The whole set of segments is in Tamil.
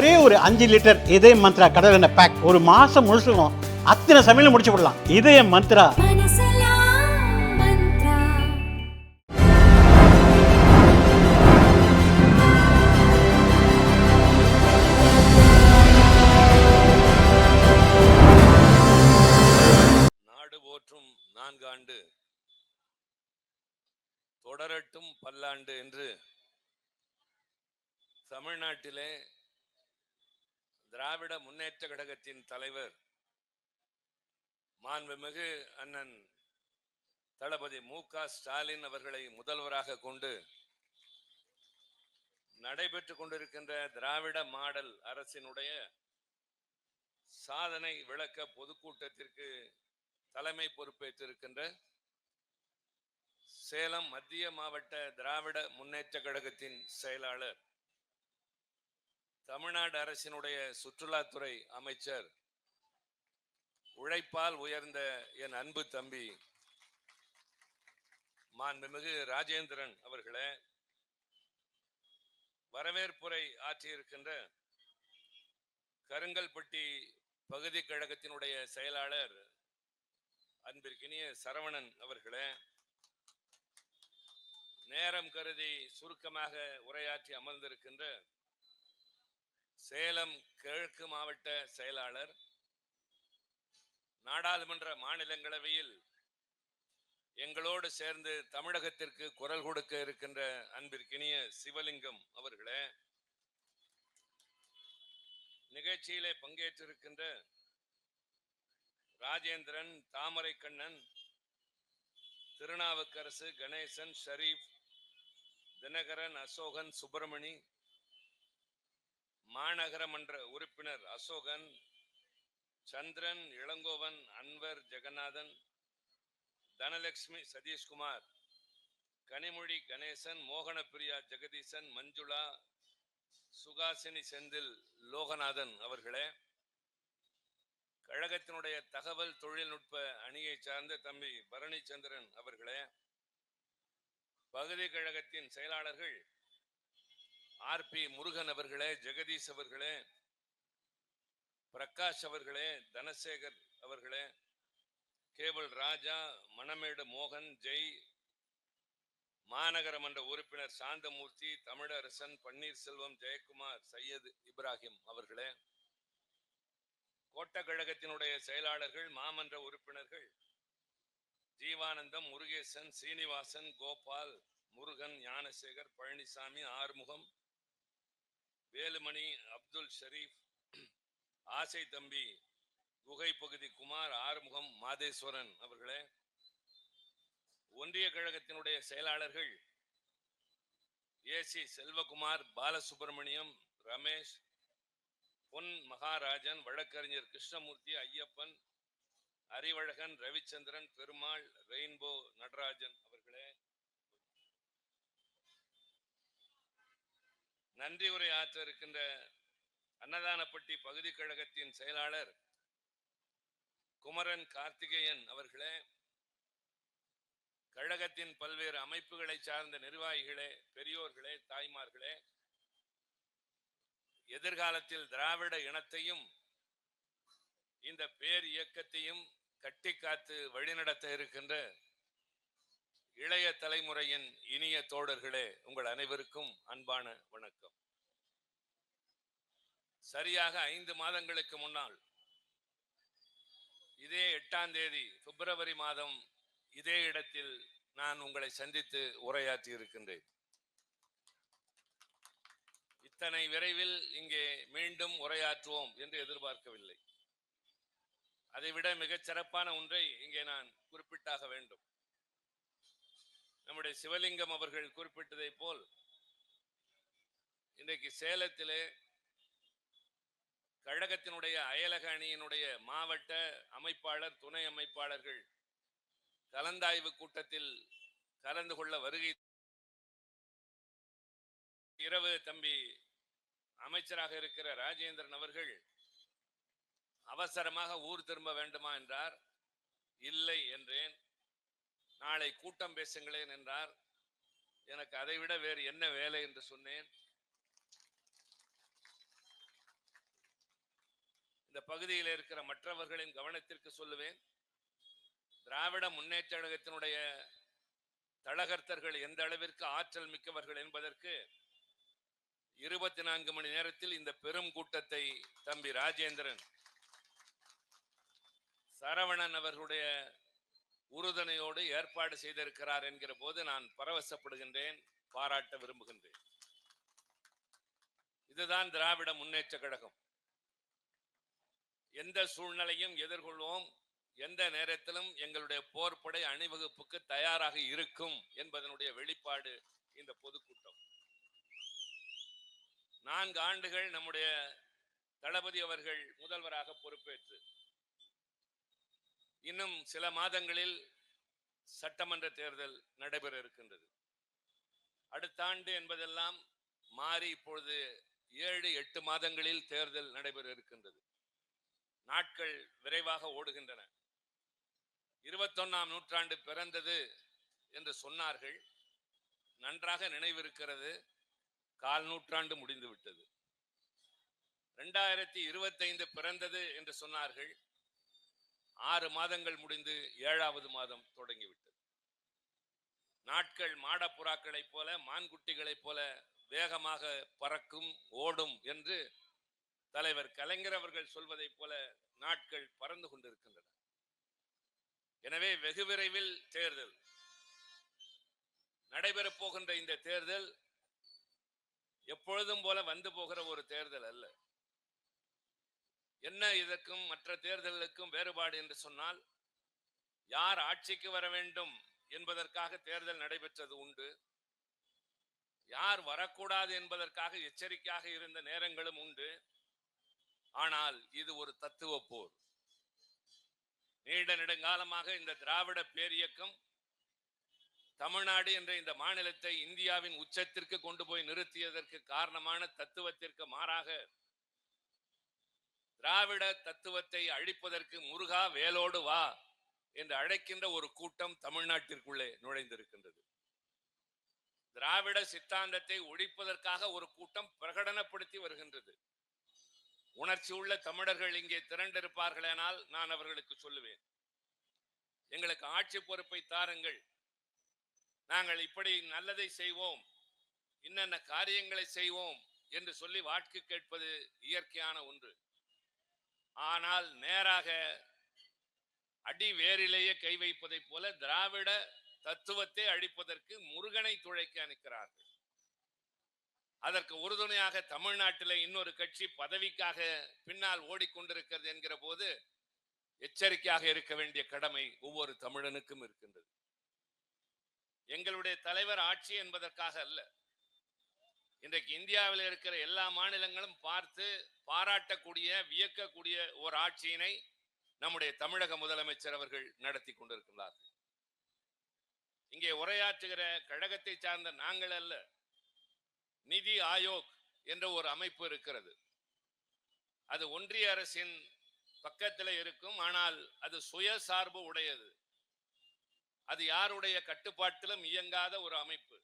ஒரே ஒரு 5 லிட்டர் இதய மந்த்ரா கடல் எண்ணெய் பேக் ஒரு மாசம் முழுசுக்கும் அத்தனை சமையல முடிச்சு விடலாம். இதய மந்த்ரா. நாடு போற்றும் 4 ஆண்டு தொடரட்டும் பல்லாண்டு என்று தமிழ்நாட்டிலே திராவிட முன்னேற்ற கழகத்தின் தலைவர் மாண்புமிகு அண்ணன் தளபதி மு.க. ஸ்டாலின் அவர்களை முதல்வராக கொண்டு நடைபெற்றுக் கொண்டிருக்கின்ற திராவிட மாடல் அரசினுடைய சாதனை விளக்க பொதுக்கூட்டத்திற்கு தலைமை பொறுப்பேற்றிருக்கின்ற சேலம் மத்திய மாவட்ட திராவிட முன்னேற்ற கழகத்தின் செயலாளர், தமிழ்நாடு அரசினுடைய சுற்றுலாத்துறை அமைச்சர், உழைப்பால் உயர்ந்த என் அன்பு தம்பி மாண்புமிகு ராஜேந்திரன் அவர்களே, வரவேற்புரை ஆற்றியிருக்கின்ற கருங்கல்பட்டி பகுதி கழகத்தினுடைய செயலாளர் அன்பிற்கினிய சரவணன் அவர்களே, நேரம் கருதி சுருக்கமாக உரையாற்றி அமர்ந்திருக்கின்ற சேலம் கிழக்கு மாவட்ட செயலாளர், நாடாளுமன்ற மாநிலங்களவையில் எங்களோடு சேர்ந்து தமிழகத்திற்கு குரல் கொடுக்க இருக்கின்ற அன்பிற்கினிய சிவலிங்கம் அவர்களே, நிகழ்ச்சியிலே பங்கேற்றிருக்கின்ற ராஜேந்திரன், தாமரை கண்ணன், திருநாவுக்கரசு, கணேசன், ஷரீப், தினகரன், அசோகன், சுப்பிரமணி, மாநகர மன்ற உறுப்பினர் அசோகன், சந்திரன், இளங்கோவன், அன்வர், ஜெகநாதன், தனலட்சுமி, சதீஷ்குமார், கனிமொழி, கணேசன், மோகனப்பிரியா, ஜெகதீசன், மஞ்சுளா, சுகாசினி, செந்தில், லோகநாதன் அவர்களே, கழகத்தினுடைய தகவல் தொழில்நுட்ப அணியை சார்ந்த தம்பி பரணிச்சந்திரன் அவர்களே, பகுதி கழகத்தின் செயலாளர்கள் ஆர்.பி. முருகன் அவர்களே, ஜெகதீஷ் அவர்களே, பிரகாஷ் அவர்களே, தனசேகர் அவர்களே, கேபிள் ராஜா, மணமேடு மோகன், ஜெய், மாநகர மன்ற உறுப்பினர் சாந்தமூர்த்தி, தமிழரசன், பன்னீர்செல்வம், ஜெயக்குமார், சையது இப்ராஹிம் அவர்களே, கோட்ட கழகத்தினுடைய செயலாளர்கள், மாமன்ற உறுப்பினர்கள் ஜீவானந்தம், முருகேசன், சீனிவாசன், கோபால், முருகன், ஞானசேகர், பழனிசாமி, ஆறுமுகம், வேலுமணி, அப்துல் ஷரீப், ஆசை தம்பி, குகை பகுதி குமார், ஆறுமுகம், மாதேஸ்வரன் அவர்களே, ஒன்றிய கழகத்தினுடைய செயலாளர்கள் ஏசி செல்வகுமார், பாலசுப்பிரமணியம், ரமேஷ், பொன் மகாராஜன், வழக்கறிஞர் கிருஷ்ணமூர்த்தி, ஐயப்பன், அறிவழகன், ரவிச்சந்திரன், பெருமாள், ரெயின்போ, நடராஜன் அவர்களே, நன்றி உரை ஆற்ற இருக்கின்ற அன்னதானப்பட்டி பகுதி கழகத்தின் செயலாளர் குமரன் கார்த்திகேயன் அவர்களே, கழகத்தின் பல்வேறு அமைப்புகளை சார்ந்த நிர்வாகிகளே, பெரியோர்களே, தாய்மார்களே, எதிர்காலத்தில் திராவிட இனத்தையும் இந்த பேர் இயக்கத்தையும் கட்டி காத்து வழிநடத்த இருக்கின்ற இளைய தலைமுறையின் இனிய தோழர்களே, உங்கள் அனைவருக்கும் அன்பான வணக்கம். சரியாக 5 மாதங்களுக்கு முன்னால் இதே 8ஆம் தேதி பிப்ரவரி மாதம் இதே இடத்தில் நான் உங்களை சந்தித்து உரையாற்றி இருக்கின்றேன். இத்தனை விரைவில் இங்கே மீண்டும் உரையாற்றுவோம் என்று எதிர்பார்க்கவில்லை. அதைவிட மிகச் சிறப்பான ஒன்றை இங்கே நான் குறிப்பிட்டாக வேண்டும். நம்முடைய சிவலிங்கம் அவர்கள் குறிப்பிட்டதை போல் இன்றைக்கு சேலத்திலே கழகத்தினுடைய அயலக அணியினுடைய மாவட்ட அமைப்பாளர், துணை அமைப்பாளர்கள் கலந்தாய்வு கூட்டத்தில் கலந்து கொள்ள வருகை இரவு தம்பி அமைச்சராக இருக்கிற ராஜேந்திரன் அவர்கள் அவசரமாக ஊர் திரும்ப வேண்டுமா என்றார். இல்லை என்றேன். நாளை கூட்டம் பேசுங்களேன் என்றார். எனக்கு அதைவிட வேறு என்ன வேலை என்று சொன்னேன். இந்த பகுதியில் இருக்கிற மற்றவர்களின் கவனத்திற்கு சொல்லுவேன். திராவிட முன்னேற்ற கழகத்தினுடைய தளகர்த்தர்கள் எந்த அளவிற்கு ஆற்றல் மிக்கவர்கள் என்பதற்கு 24 மணி நேரத்தில் இந்த பெரும் கூட்டத்தை தம்பி ராஜேந்திரன், சரவணன் அவர்களுடைய உறுதுணையோடு ஏற்பாடு செய்திருக்கிறார் என்கிற போது நான் பரவசப்படுகின்றேன், பாராட்ட விரும்புகின்றேன். இதுதான் திராவிட முன்னேற்ற கழகம். எந்த சூழ்நிலையும் எதிர்கொள்வோம், எந்த நேரத்திலும் எங்களுடைய போர்ப்படை அணிவகுப்புக்கு தயாராக இருக்கும் என்பதனுடைய வெளிப்பாடு இந்த பொதுக்கூட்டம். 4 ஆண்டுகள் நம்முடைய தளபதி அவர்கள் முதல்வராக பொறுப்பேற்று இன்னும் சில மாதங்களில் சட்டமன்ற தேர்தல் நடைபெற இருக்கின்றது. அடுத்த ஆண்டு என்பதெல்லாம் மாறி இப்பொழுது 7-8 மாதங்களில் தேர்தல் நடைபெற இருக்கின்றது. நாட்கள் விரைவாக ஓடுகின்றன. 21ஆம் நூற்றாண்டு பிறந்தது என்று சொன்னார்கள். நன்றாக நினைவிருக்கிறது, 1/4 நூற்றாண்டு முடிந்து விட்டது. 2025 பிறந்தது என்று சொன்னார்கள். 6 மாதங்கள் முடிந்து 7வது மாதம் தொடங்கிவிட்டது. நாட்கள் மாடப்புறாக்களைப் போல, மான்குட்டிகளைப் போல வேகமாக பறக்கும், ஓடும் என்று தலைவர் கலைஞர் அவர்கள் சொல்வதைப் போல நாட்கள் பறந்து கொண்டிருக்கின்றன. எனவே வெகு விரைவில் தேர்தல் நடைபெறப் போகின்ற இந்த தேர்தல் எப்பொழுதும் போல வந்து போகிற ஒரு தேர்தல் அல்ல. என்ன இதற்கும் மற்ற தேர்தலுக்கும் வேறுபாடு என்று சொன்னால், யார் ஆட்சிக்கு வர வேண்டும் என்பதற்காக தேர்தல் நடைபெற்றது உண்டு, யார் வரக்கூடாது என்பதற்காக எச்சரிக்கையாக இருந்த நேரங்களும் உண்டு. ஆனால் இது ஒரு தத்துவ போர். நீண்ட நெடுங்காலமாக இந்த திராவிட பேரியக்கம் தமிழ்நாடு என்ற இந்த மாநிலத்தை இந்தியாவின் உச்சத்திற்கு கொண்டு போய் நிறுத்தியதற்கு காரணமான தத்துவத்திற்கு மாறாக திராவிட தத்துவத்தை அழிப்பதற்கு முருகா வேலோடு வா என்று அழைக்கின்ற ஒரு கூட்டம் தமிழ்நாட்டிற்குள்ளே நுழைந்திருக்கின்றது. திராவிட சித்தாந்தத்தை ஒழிப்பதற்காக ஒரு கூட்டம் பிரகடனப்படுத்தி வருகின்றது. உணர்ச்சி உள்ள தமிழர்கள் இங்கே திரண்டிருப்பார்களானால் நான் அவர்களுக்கு சொல்லுவேன், எங்களுக்கு ஆட்சி பொறுப்பை தாருங்கள், நாங்கள் இப்படி நல்லதை செய்வோம், இன்னென்ன காரியங்களை செய்வோம் என்று சொல்லி வாக்கு கேட்பது இயற்கையான ஒன்று. ஆனால் நேராக அடி வேரிலேயே கை வைப்பதை போல திராவிட தத்துவத்தை அழிப்பதற்கு முருகனை துழைக்க நிற்கிறார்கள். அதற்கு உறுதுணையாக தமிழ்நாட்டில் இன்னொரு கட்சி பதவிக்காக பின்னால் ஓடிக்கொண்டிருக்கிறது என்கிற போது எச்சரிக்கையாக இருக்க வேண்டிய கடமை ஒவ்வொரு தமிழனுக்கும் இருக்கின்றது. எங்களுடைய தலைவர் ஆட்சி என்பதற்காக அல்ல. இன்றைக்கு இந்தியாவில் இருக்கிற எல்லா மாநிலங்களும் பார்த்து பாராட்டக்கூடிய, வியக்கக்கூடிய ஒரு ஆட்சியினை நம்முடைய தமிழக முதலமைச்சர் அவர்கள் நடத்தி கொண்டிருக்கிறார்கள். இங்கே உரையாற்றுகிற கழகத்தை சார்ந்த நாங்கள் அல்ல, நிதி ஆயோக் என்ற ஒரு அமைப்பு இருக்கிறது. அது ஒன்றிய அரசின் பக்கத்தில் இருக்கும். ஆனால் அது சுயசார்பு உடையது. அது யாருடைய கட்டுப்பாட்டிலும் இயங்காத ஒரு அமைப்பு.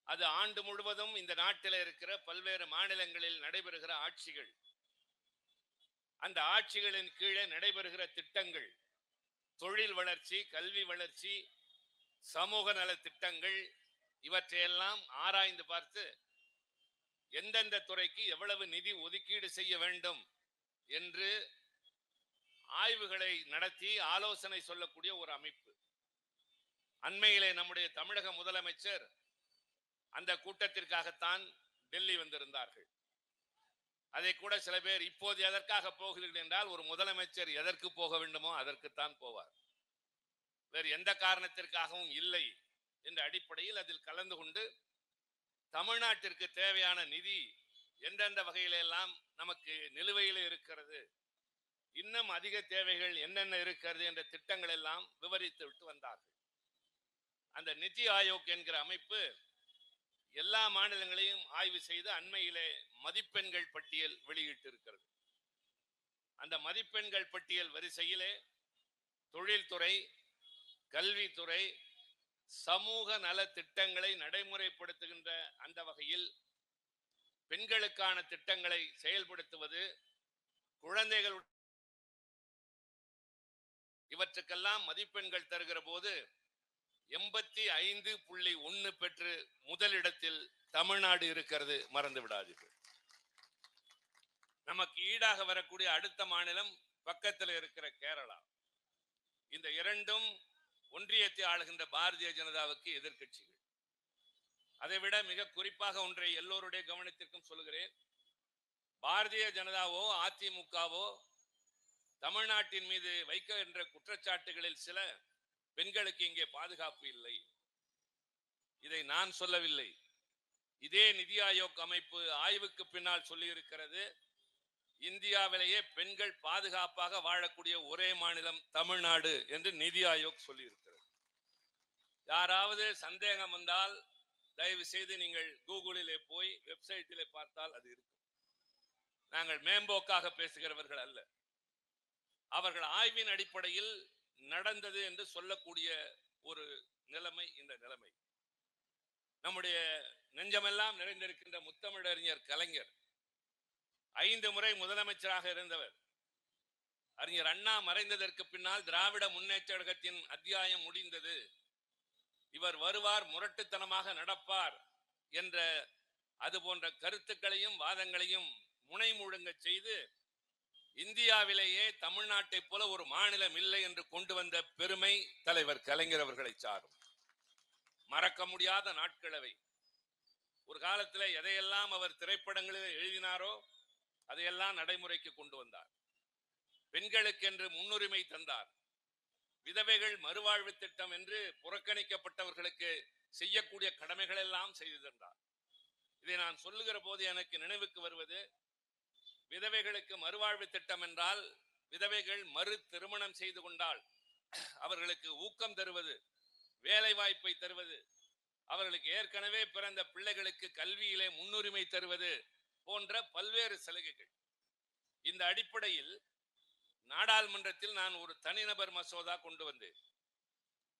அது ஆண்டு முழுவதும் இந்த நாட்டில் இருக்கிற பல்வேறு மாநிலங்களில் நடைபெறுகிற ஆட்சிகள், அந்த ஆட்சிகளின் கீழே நடைபெறுகிற திட்டங்கள், தொழில் வளர்ச்சி, கல்வி வளர்ச்சி, சமூக நல திட்டங்கள், இவற்றையெல்லாம் ஆராய்ந்து பார்த்து எந்தெந்த துறைக்கு எவ்வளவு நிதி ஒதுக்கீடு செய்ய வேண்டும் என்று ஆய்வுகளை நடத்தி ஆலோசனை சொல்லக்கூடிய ஒரு அமைப்பு. அண்மையிலே நம்முடைய தமிழக முதலமைச்சர் அந்த கூட்டத்திற்காகத்தான் டெல்லி வந்திருந்தார்கள். அதை கூட சில பேர் இப்போது எதற்காக போகிறீர்கள் என்றால், ஒரு முதலமைச்சர் எதற்கு போக வேண்டுமோ அதற்குத்தான் போவார், வேறு எந்த காரணத்திற்காகவும் இல்லை என்ற அடிப்படையில் அதில் கலந்து கொண்டு தமிழ்நாட்டிற்கு தேவையான நிதி எந்தெந்த வகையிலெல்லாம் நமக்கு நிலுவையில் இருக்கிறது, இன்னும் அதிக தேவைகள் என்னென்ன இருக்கிறது என்ற திட்டங்கள் எல்லாம் விவரித்து விட்டு வந்தார்கள். அந்த நிதி ஆயோக் என்கிற அமைப்பு எல்லா மாநிலங்களையும் ஆய்வு செய்து அண்மையிலே மதிப்பெண்கள் பட்டியல் வெளியிட்டு இருக்கிறது. அந்த மதிப்பெண்கள் பட்டியல் வரிசையிலே தொழில்துறை, கல்வித்துறை, சமூக நல திட்டங்களை நடைமுறைப்படுத்துகின்ற அந்த வகையில் பெண்களுக்கான திட்டங்களை செயல்படுத்துவது, குழந்தைகள் இவற்றுக்கெல்லாம் மதிப்பெண்கள் தருகிற போது 85.1 பெற்று முதலிடத்தில் தமிழ்நாடு இருக்கிறது, மறந்து விடாதீர்கள். நமக்கு ஈடாக வரக்கூடிய அடுத்த மாநிலம் பக்கத்தில் இருக்கிற கேரளா. இந்த இரண்டும் ஒன்றியத்தை ஆளுகின்ற பாரதிய ஜனதாவுக்கு எதிர்க்கட்சிகள். அதைவிட மிக குறிப்பாக ஒன்றை எல்லோருடைய கவனத்திற்கும் சொல்லுகிறேன். பாரதிய ஜனதாவோ அதிமுகவோ தமிழ்நாட்டின் மீது வைக்கின்ற குற்றச்சாட்டுகளில் சில பெண்களுக்கு இங்கே பாதுகாப்பு இல்லை. இதை நான் சொல்லவில்லை. இதே நிதி ஆயோக் அமைப்பு ஆய்வுக்கு பின்னால் சொல்லி இருக்கிறது. இந்தியாவிலேயே பெண்கள் பாதுகாப்பாக வாழக்கூடிய ஒரே மாநிலம் தமிழ்நாடு என்று நிதி ஆயோக் சொல்லி இருக்கிறது. யாராவது சந்தேகம் வந்தால் தயவு செய்து நீங்கள் கூகுளிலே போய் வெப்சைட்டிலே பார்த்தால் அது இருக்கும். நாங்கள் மேம்போக்காக பேசுகிறவர்கள் அல்ல. அவர்கள் ஆய்வின் அடிப்படையில் நடந்தது என்று சொல்லக்கூடிய ஒரு நிலைமை இந்த நிலைமை. நம்முடைய நெஞ்சமெல்லாம் நிறைந்திருக்கின்ற முத்தமிழறிஞர் கலைஞர் 5 முறை முதலமைச்சராக இருந்தவர். அறிஞர் அண்ணா மறைந்ததற்கு பின்னால் திராவிட முன்னேற்ற கழகத்தின் அத்தியாயம் முடிந்தது, இவர் வருவார், முரட்டுத்தனமாக நடப்பார் என்ற அது போன்ற கருத்துக்களையும் வாதங்களையும் முனை முழுங்க செய்து இந்தியாவிலேயே தமிழ்நாட்டை போல ஒரு மாநிலம் இல்லை என்று கொண்டு வந்த பெருமை தலைவர் கலைஞர் அவர்களை சாரும். மறக்க முடியாத நாட்களவை. ஒரு காலத்தில் எதையெல்லாம் அவர் திரைப்படங்களில் எழுதினாரோ அதையெல்லாம் நடைமுறைக்கு கொண்டு வந்தார். பெண்களுக்கு என்று முன்னுரிமை தந்தார். விதவைகள் மறுவாழ்வு திட்டம் என்று புறக்கணிக்கப்பட்டவர்களுக்கு செய்யக்கூடிய கடமைகள் எல்லாம் செய்து தந்தார். இதை நான் சொல்லுகிற போது எனக்கு நினைவுக்கு வருவது, விதவைகளுக்கு மறுவாழ்வு திட்டம் என்றால் விதவைகள் மறு திருமணம் செய்து கொண்டால் அவர்களுக்கு ஊக்கம் தருவது, வேலை வாய்ப்பை தருவது, அவர்களுக்கு ஏற்கனவே பிறந்த பிள்ளைகளுக்கு கல்வியிலே முன்னுரிமை தருவது போன்ற பல்வேறு சலுகைகள். இந்த அடிப்படையில் நாடாளுமன்றத்தில் நான் ஒரு தனிநபர் மசோதா கொண்டு வந்தேன்.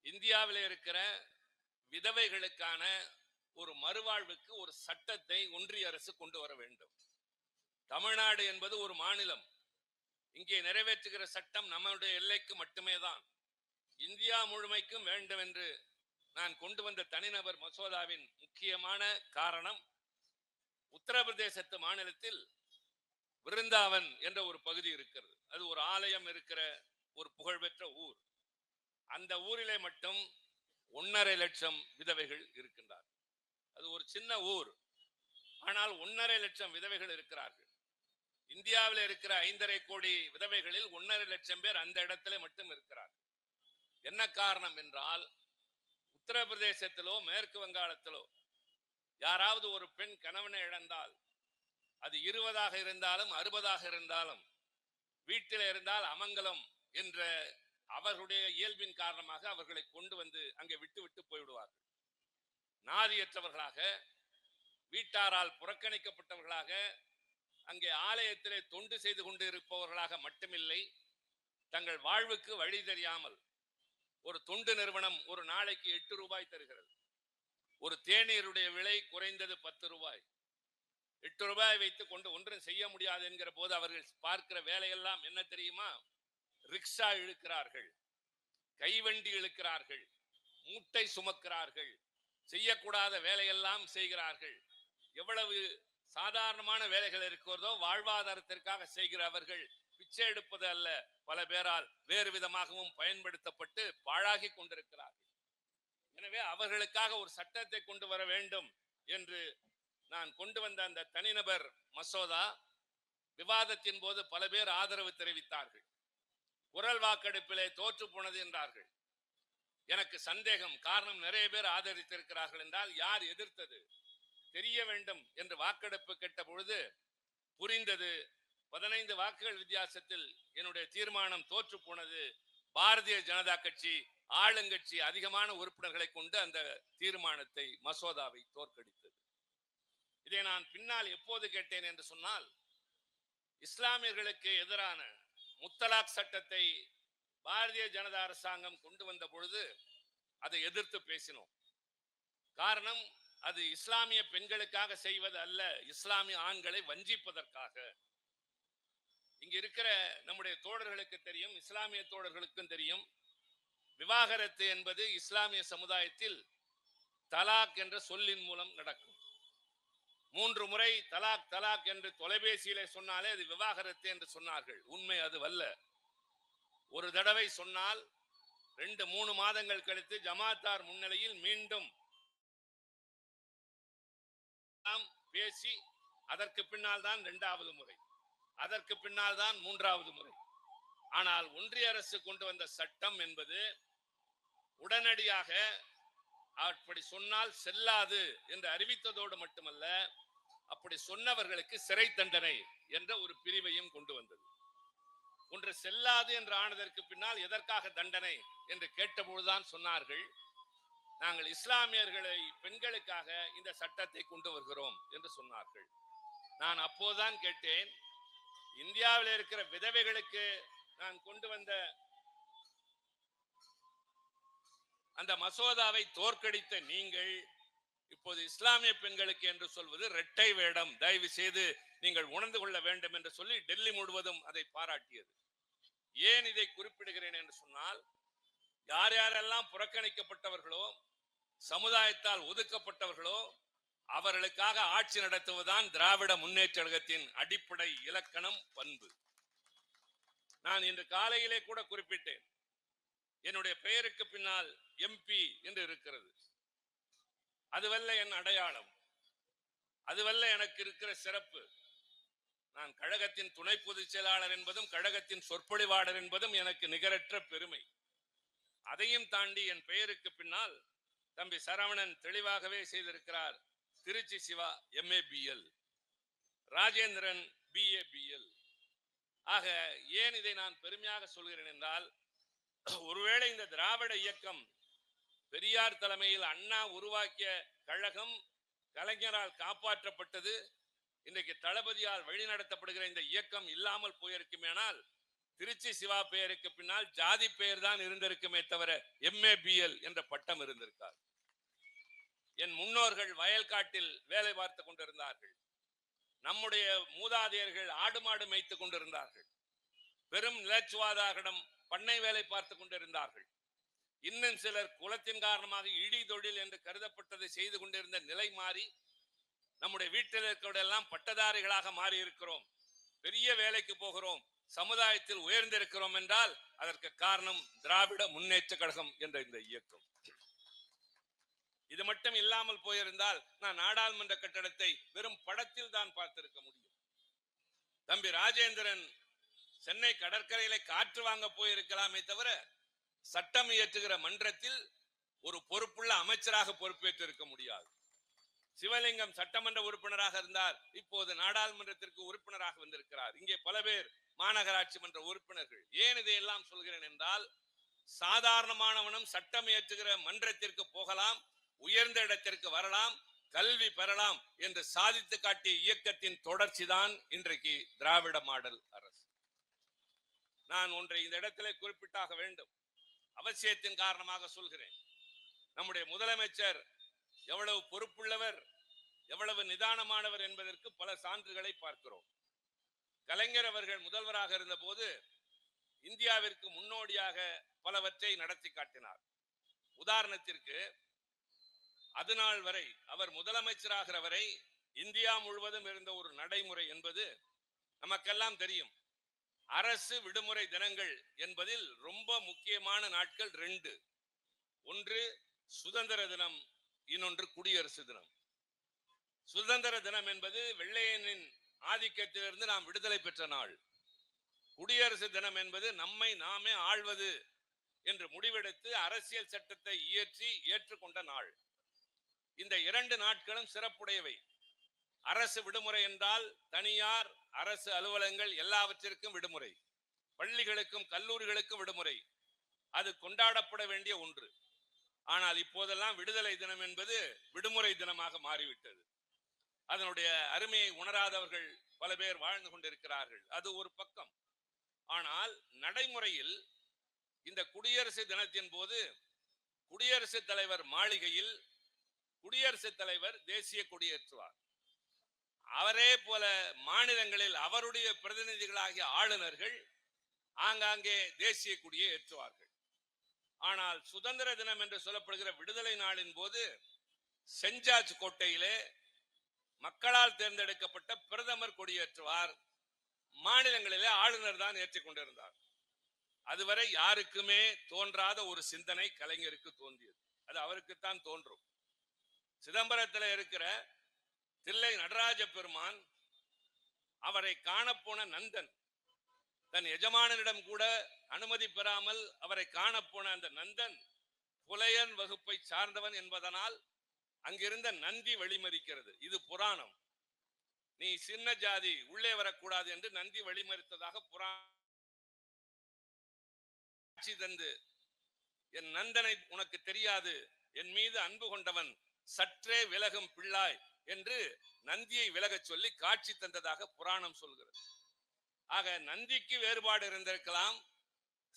இந்தியாவில் இருக்கிற விதவைகளுக்கான ஒரு மறுவாழ்வுக்கு ஒரு சட்டத்தை ஒன்றிய அரசு கொண்டு வர வேண்டும். தமிழ்நாடு என்பது ஒரு மாநிலம். இங்கே நிறைவேற்றுகிற சட்டம் நம்முடைய எல்லைக்கு மட்டுமே தான், இந்தியா முழுமைக்கும் வேண்டும் என்று நான் கொண்டு வந்த தனிநபர் மசோதாவின் முக்கியமான காரணம், உத்தரப்பிரதேசத்து மாநிலத்தில் விருந்தாவன் என்ற ஒரு பகுதி இருக்கிறது. அது ஒரு ஆலயம் இருக்கிற ஒரு புகழ்பெற்ற ஊர். அந்த ஊரிலே மட்டும் 1.5 லட்சம் விதவைகள் இருக்கின்றார். அது ஒரு சின்ன ஊர், ஆனால் 1.5 லட்சம் விதவைகள் இருக்கிறார்கள். இந்தியாவில் இருக்கிற 5.5 கோடி விதவைகளில் 1.5 லட்சம் பேர் அந்த இடத்துல மட்டும் இருக்கிறார்கள். என்ன காரணம் என்றால், உத்தரப்பிரதேசத்திலோ மேற்கு வங்காளத்திலோ யாராவது ஒரு பெண் கணவனை இழந்தால், அது 20ஆக இருந்தாலும் 60ஆக இருந்தாலும், வீட்டில் இருந்தால் அமங்கலம் என்ற அவர்களுடைய இயல்பின் காரணமாக அவர்களை கொண்டு வந்து அங்கே விட்டு விட்டு போய்விடுவார்கள். நாதியற்றவர்களாக, வீட்டாரால் புறக்கணிக்கப்பட்டவர்களாக, அங்கே ஆலயத்திலே தொண்டு செய்து கொண்டு இருப்பவர்களாக மட்டுமில்லை, தங்கள் வாழ்வுக்கு வழி தெரியாமல் ஒரு தொண்டு நிறுவனம் ஒரு நாளைக்கு 8 ரூபாய் தருகிறது. ஒரு தேநீருடைய விலை குறைந்தது 10 ரூபாய். 8 ரூபாய் வைத்துக் கொண்டு ஒன்றும் செய்ய முடியாது என்கிற போது அவர்கள் பார்க்கிற வேலையெல்லாம் என்ன தெரியுமா? ரிக்ஷா இழுக்கிறார்கள், கைவண்டி இழுக்கிறார்கள், மூட்டை சுமக்கிறார்கள், செய்யக்கூடாத வேலையெல்லாம் செய்கிறார்கள். எவ்வளவு சாதாரணமான வேலைகள் இருக்கிறதோ வாழ்வாதாரத்திற்காக செய்கிற அவர்கள் பிச்சை எடுப்பது அல்ல, பல பேரால் வேறு விதமாகவும் பயன்படுத்தப்பட்டு பாழாகி கொண்டிருக்கிறார்கள். எனவே அவர்களுக்காக ஒரு சட்டத்தை கொண்டு வர வேண்டும் என்று நான் கொண்டு வந்த அந்த தனிநபர் மசோதா விவாதத்தின் போது பல பேர் ஆதரவு தெரிவித்தார்கள். குரல் வாக்கெடுப்பிலே தோற்று போனது என்றார்கள். எனக்கு சந்தேகம். காரணம், நிறைய பேர் ஆதரித்திருக்கிறார்கள் என்றால் யார் எதிர்த்தது தெரிய வேண்டும் என்று வாக்கெடுப்பு கேட்ட பொழுது புரிந்தது. 15 வாக்குகள் வித்தியாசத்தில் என்னுடைய தீர்மானம் தோற்று போனது. பாரதிய ஜனதா கட்சி ஆளுங்கட்சி அதிகமான உறுப்பினர்களை கொண்டு அந்த தீர்மானத்தை, மசோதாவை தோற்கடித்தது. இதை நான் பின்னால் எப்போது கேட்டேன் என்று சொன்னால், இஸ்லாமியர்களுக்கு எதிரான முத்தலாக் சட்டத்தை பாரதிய ஜனதா அரசாங்கம் கொண்டு வந்த பொழுது அதை எதிர்த்து பேசினோம். காரணம், அது இஸ்லாமிய பெண்களுக்காக செய்வது அல்ல, இஸ்லாமிய ஆண்களை வஞ்சிப்பதற்காக. இங்க இருக்கிற நம்முடைய தோழர்களுக்கு தெரியும், இஸ்லாமிய தோழர்களுக்கும் தெரியும், விவாகரத்து என்பது இஸ்லாமிய சமுதாயத்தில் தலாக் என்ற சொல்லின் மூலம் நடக்கும். 3 முறை தலாக் தலாக் என்று தொலைபேசியிலே சொன்னாலே அது விவாகரத்து என்று சொன்னார்கள். உண்மை அதுவல்ல. ஒரு தடவை சொன்னால் 2-3 மாதங்கள் கழித்து ஜமாத்தார் முன்னிலையில் மீண்டும் பேசி அதற்கு பின்னால் தான் 2வது முறை, அதற்கு பின்னால் தான் 3வது முறை. ஆனால் ஒன்றிய அரசு கொண்டு வந்த சட்டம் என்பது உடனடியாக அப்படி சொன்னால் செல்லாது என்று அறிவித்ததோடு மட்டுமல்ல, அப்படி சொன்னவர்களுக்கு சிறை தண்டனை என்ற ஒரு பிரிவையும் கொண்டு வந்தது. ஒன்று செல்லாது என்று ஆனதற்கு பின்னால் எதற்காக தண்டனை என்று கேட்டபோதுதான் சொன்னார்கள், நாங்கள் இஸ்லாமியர்களை பெண்களுக்காக இந்த சட்டத்தை கொண்டு வருகிறோம் என்று சொன்னார்கள். நான் அப்போதுதான் கேட்டேன், இந்தியாவில் இருக்கிற விதவைகளுக்கு நான் கொண்டு வந்த அந்த மசோதாவை தோற்கடித்த நீங்கள் இப்போது இஸ்லாமிய பெண்களுக்கு என்று சொல்வது இரட்டை வேடம், தயவு செய்து நீங்கள் உணர்ந்து கொள்ள வேண்டும் என்று சொல்லி டெல்லி முழுவதும் அதை பாராட்டியது. ஏன் இதை குறிப்பிடுகிறேன் என்று சொன்னால், யார் யாரெல்லாம் புறக்கணிக்கப்பட்டவர்களோ, சமுதாயத்தால் ஒதுக்கப்பட்டவர்களோ, அவர்களுக்காக ஆட்சி நடத்துவதுதான் திராவிட முன்னேற்ற கழகத்தின் அடிப்படை இலக்கணம், பண்பு. நான் இன்று காலையிலே கூட குறிப்பிட்டேன், என்னுடைய பெயருக்கு பின்னால் MP என்று இருக்கிறது. அதுவல்ல என் அடையாளம், அதுவல்ல எனக்கு இருக்கிற சிறப்பு. நான் கழகத்தின் துணை பொதுச் செயலாளர் என்பதும் கழகத்தின் சொற்பொழிவாளர் என்பதும் எனக்கு நிகரற்ற பெருமை. அதையும் தாண்டி என் பெயருக்கு பின்னால் தம்பி சரவணன் தெளிவாகவே செய்திருக்கிறார். Trichy Siva MA-BL, Rajendran BA-BL. ஆக ஏன் இதை நான் பெருமையாக சொல்கிறேன் என்றால், ஒருவேளை இந்த திராவிட இயக்கம் பெரியார் தலைமையில் அண்ணா உருவாக்கிய கழகம் கலைஞரால் காப்பாற்றப்பட்டது, இன்றைக்கு தளபதியால் வழிநடத்தப்படுகிற இந்த இயக்கம் இல்லாமல் போயிருக்குமேனால் திருச்சி சிவா பெயருக்கு பின்னால் ஜாதி பெயர் தான் இருந்திருக்குமே தவிர MA-BL என்ற பட்டம் இருந்திருக்கார். என் முன்னோர்கள் வயல்காட்டில் வேலை பார்த்து கொண்டிருந்தார்கள். நம்முடைய மூதாதையர்கள் ஆடு மாடு மேய்த்து கொண்டிருந்தார்கள். பெரும் நிலச்சுவாதாரிடம் பண்ணை வேலை பார்த்து கொண்டிருந்தார்கள். இன்னும் சிலர் குலத்தின் காரணமாக இடி தொழில் என்று கருதப்பட்டதை செய்து கொண்டிருந்த நிலை மாறி நம்முடைய வீட்டில் இருக்கிறவரெல்லாம் பட்டதாரிகளாக மாறி இருக்கிறோம், பெரிய வேலைக்கு போகிறோம், சமுதாயத்தில் உயர்ந்திருக்கிறோம் என்றால் அதற்கு காரணம் திராவிட முன்னேற்ற கழகம் என்ற இந்த இயக்கம். இது மட்டும் இல்லாமல் போயிருந்தால் நான் நாடாளுமன்ற கட்டடத்தை வெறும் படத்தில் தான் பார்த்திருக்க முடியும். தம்பி ராஜேந்திரன் சென்னை கடற்கரையில காற்று வாங்க போயிருக்கலாமே தவிர சட்டம் இயற்றுகிற மன்றத்தில் ஒரு பொறுப்புள்ள அமைச்சராக பொறுப்பேற்று இருக்க முடியாது. சிவலிங்கம் சட்டமன்ற உறுப்பினராக இருந்தார், இப்போது நாடாளுமன்றத்திற்கு உறுப்பினராக வந்திருக்கிறார். இங்கே பல பேர் மாநகராட்சி மன்ற உறுப்பினர்கள். ஏன் இதையெல்லாம் சொல்கிறேன் என்றால், சாதாரணமானவனும் சட்டம் இயற்றுகிற மன்றத்திற்கு போகலாம், உயர்ந்த இடத்திற்கு வரலாம், கல்வி பெறலாம் என்று சாதித்து காட்டிய இயக்கத்தின் தொடர்ச்சி தான் இன்றைக்கு திராவிட மாடல் அரசு. நான் ஒன்றை இந்த இடத்திலே குறிப்பிட்டாக வேண்டும், அவசியத்தின் காரணமாக சொல்கிறேன். நம்முடைய முதலமைச்சர் எவ்வளவு பொறுப்புள்ளவர், எவ்வளவு நிதானமானவர் என்பதற்கு பல சான்றுகளை பார்க்கிறோம். கலைஞர் அவர்கள் முதல்வராக இருந்த போது இந்தியாவிற்கு முன்னோடியாக பலவற்றை நடத்தி காட்டினார். உதாரணத்திற்கு, அதுநாள் வரை அவர் முதலமைச்சராகிற வரை இந்தியா முழுவதும் இருந்த ஒரு நடைமுறை என்பது நமக்கெல்லாம் தெரியும். அரசு விடுமுறை தினங்கள் என்பதில் ரொம்ப முக்கியமான நாட்கள் 2. ஒன்று சுதந்திர தினம், இன்னொன்று குடியரசு தினம். சுதந்திர தினம் என்பது வெள்ளையனின் ஆதிக்கத்திலிருந்து நாம் விடுதலை பெற்ற நாள். குடியரசு தினம் என்பது நம்மை நாமே ஆள்வது என்று முடிவெடுத்து அரசியல் சட்டத்தை இயற்றி ஏற்றுக்கொண்ட நாள். இந்த 2 நாட்களும் சிறப்புடையவை. அரசு விடுமுறை என்றால் தனியார் அரசு அலுவலகங்கள் எல்லாவற்றிற்கும் விடுமுறை, பள்ளிகளுக்கும் கல்லூரிகளுக்கும் விடுமுறை. அது கொண்டாடப்பட வேண்டிய ஒன்று. ஆனால் இப்போதெல்லாம் விடுதலை தினம் என்பது விடுமுறை தினமாக மாறிவிட்டது. அதனுடைய அருமையை உணராதவர்கள் பல பேர் வாழ்ந்து கொண்டிருக்கிறார்கள். அது ஒரு பக்கம். ஆனால் நடைமுறையில் இந்த குடியரசு தினத்தின் போது குடியரசுத் தலைவர் மாளிகையில் குடியரசுத் தலைவர் தேசிய கொடியேற்றுவார். அவரே போல மாநிலங்களில் அவருடைய பிரதிநிதிகளாகிய ஆளுநர்கள் ஆங்காங்கே தேசிய கொடியை ஏற்றுவார்கள். ஆனால் சுதந்திர தினம் என்று சொல்லப்படுகிற விடுதலை நாளின் போது சென்ட் ஜார்ஜ் கோட்டையிலே மக்களால் தேர்ந்தெடுக்கப்பட்ட பிரதமர் கொடியேற்றுவார். மாநிலங்களிலே ஆளுநர் தான் ஏற்றிக் கொண்டிருந்தார். அதுவரை யாருக்குமே தோன்றாத ஒரு சிந்தனை கலைஞருக்கு தோன்றியது. அது அவருக்குத்தான் தோன்றும். சிதம்பரத்தில் இருக்கிற தில்லை நடராஜ பெருமான், அவரை காணப்போன நந்தன், தன் எஜமானனிடம் கூட அனுமதி பெறாமல் அவரை காணப்போன அந்த நந்தன் புலையன் வகுப்பை சார்ந்தவன் என்பதனால் அங்கிருந்த நந்தி வழிமறிக்கிறது. இது புராணம். நீ சின்ன ஜாதி, உள்ளே வரக்கூடாது என்று நந்தி வழிமறித்ததாக புராணம் தந்து, என் நந்தனை உனக்கு தெரியாது, என் மீது அன்பு கொண்டவன், சற்றே விலகும் பிள்ளாய் என்று நந்தியை விலகச் சொல்லி காட்சி தந்ததாக புராணம் சொல்கிறது. ஆக நந்திக்கு வேறுபாடு இருந்திருக்கலாம்,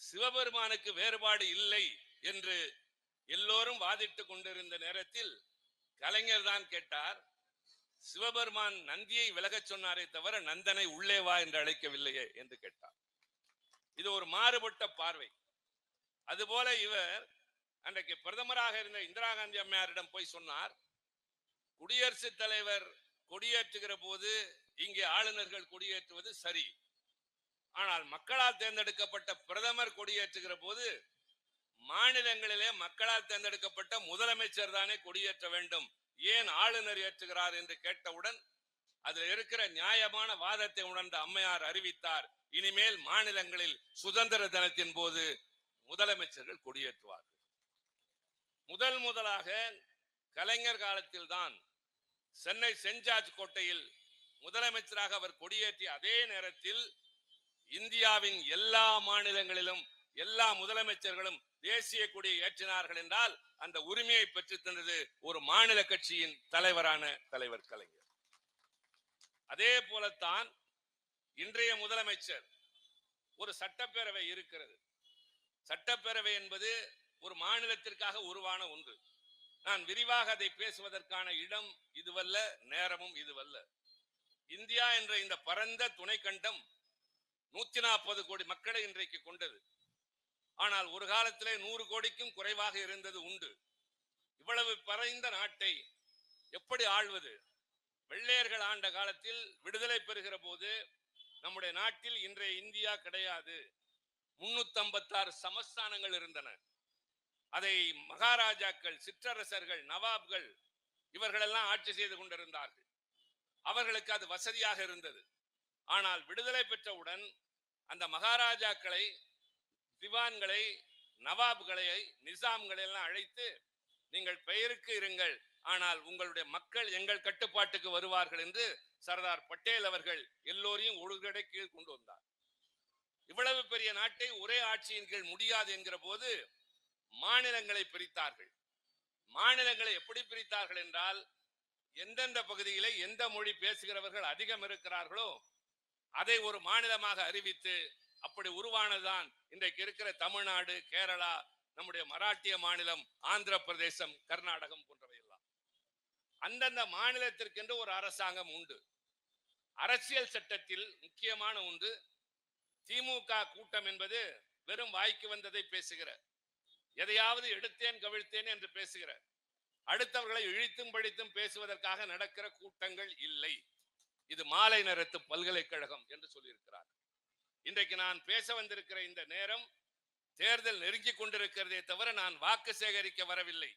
சிவபெருமானுக்கு வேறுபாடு இல்லை என்று எல்லோரும் வாதிட்டுக் கொண்டிருந்த நேரத்தில் கலைஞர் தான் கேட்டார், சிவபெருமான் நந்தியை விலகச் சொன்னாரே தவிர நந்தனை உள்ளே வா என்று அழைக்கவில்லையே என்று கேட்டார். இது ஒரு மாறுபட்ட பார்வை. அதுபோல இவர் அன்றைக்கு பிரதமராக இருந்த இந்திரா காந்தி அம்மையாரிடம் போய் சொன்னார், குடியரசுத் தலைவர் கொடியேற்றுகிற போது இங்கே ஆளுநர்கள் கொடியேற்றுவது சரி, ஆனால் மக்களால் தேர்ந்தெடுக்கப்பட்ட பிரதமர் கொடியேற்றுகிற போது மாநிலங்களிலே மக்களால் தேர்ந்தெடுக்கப்பட்ட முதலமைச்சர் தானே கொடியேற்ற வேண்டும், ஏன் ஆளுநர் ஏற்றுகிறார் என்று கேட்டவுடன் அதில் இருக்கிற நியாயமான வாதத்தை உணர்ந்த அம்மையார் அறிவித்தார், இனிமேல் மாநிலங்களில் சுதந்திர தினத்தின் போது முதலமைச்சர்கள் கொடியேற்றுவார்கள். முதலாக கலைஞர் காலத்தில் தான் சென்னை சென்ட் ஜார்ஜ் கோட்டையில் முதலமைச்சராக அவர் கொடியேற்றிய அதே நேரத்தில் இந்தியாவின் எல்லா மாநிலங்களிலும் எல்லா முதலமைச்சர்களும் தேசிய கொடியை ஏற்றினார்கள் என்றால் அந்த உரிமையை பெற்று தந்தது ஒரு மாநில கட்சியின் தலைவரான தலைவர் கலைஞர். அதே போலத்தான் இன்றைய முதலமைச்சர், ஒரு சட்டப்பேரவை இருக்கிறது. சட்டப்பேரவை என்பது ஒரு மாநிலத்திற்காக உருவான ஒன்று. நான் விரிவாக அதை பேசுவதற்கான இடம் இதுவல்ல, நேரமும் இதுவல்ல. இந்தியா என்ற இந்த பரந்த துணை கண்டம் 140 கோடி மக்களை இன்றைக்கு கொண்டது. ஆனால் ஒரு காலத்திலே 100 கோடிக்கும் குறைவாக இருந்தது உண்டு. இவ்வளவு பரந்த நாட்டை எப்படி ஆள்வது? வெள்ளையர்கள் ஆண்ட காலத்தில் விடுதலை பெறுகிற போது நம்முடைய நாட்டில் இன்றைய இந்தியா கிடையாது. 356 சமஸ்தானங்கள் இருந்தன. அதை மகாராஜாக்கள், சிற்றரசர்கள், நவாப்கள் இவர்களெல்லாம் ஆட்சி செய்து கொண்டிருந்தார்கள். அவர்களுக்கு அது வசதியாக இருந்தது. ஆனால் விடுதலை பெற்றவுடன் அந்த மகாராஜாக்களை, திவான்களை, நவாப்களை, நிசாம்களை எல்லாம் அழைத்து, நீங்கள் பெயருக்கு இருங்கள், ஆனால் உங்களுடைய மக்கள் எங்கள் கட்டுப்பாட்டுக்கு வருவார்கள் என்று சர்தார் பட்டேல் அவர்கள் எல்லோரையும் ஒழுங்கடை கீழ் கொண்டு வந்தார். இவ்வளவு பெரிய நாட்டை ஒரே ஆட்சியின் கீழ் முடியாது என்கிற போது மாநிலங்களை பிரித்தார்கள். மாநிலங்களை எப்படி பிரித்தார்கள் என்றால், எந்தெந்த பகுதியிலே எந்த மொழி பேசுகிறவர்கள் அதிகம் இருக்கிறார்களோ அதை ஒரு மாநிலமாக அறிவித்து, அப்படி உருவானதுதான் இன்றைக்கு இருக்கிற தமிழ்நாடு, கேரளா, நம்முடைய மராட்டிய மாநிலம், ஆந்திர பிரதேசம், கர்நாடகம் போன்றவை எல்லாம். அந்தந்த மாநிலத்திற்கென்று ஒரு அரசாங்கம் உண்டு. அரசியல் சட்டத்தில் முக்கியமான ஒன்று, திமுக கூட்டம் என்பது வெறும் வாய்க்கு வந்ததை பேசுகிற, எதையாவது எடுத்தேன் கவிழ்த்தேன் என்று பேசுகிற, அடுத்தவர்களை இழித்தும் படித்தும் பேசுவதற்காக நடக்கிற கூட்டங்கள் இல்லை. இது மாலை நேரத்து பல்கலைக்கழகம் என்று சொல்லியிருக்கிறார். இன்றைக்கு நான் பேச வந்திருக்கிற இந்த நேரம் தேர்தல் நெருங்கிக் கொண்டிருக்கிறதே தவிர நான் வாக்கு சேகரிக்க வரவில்லை.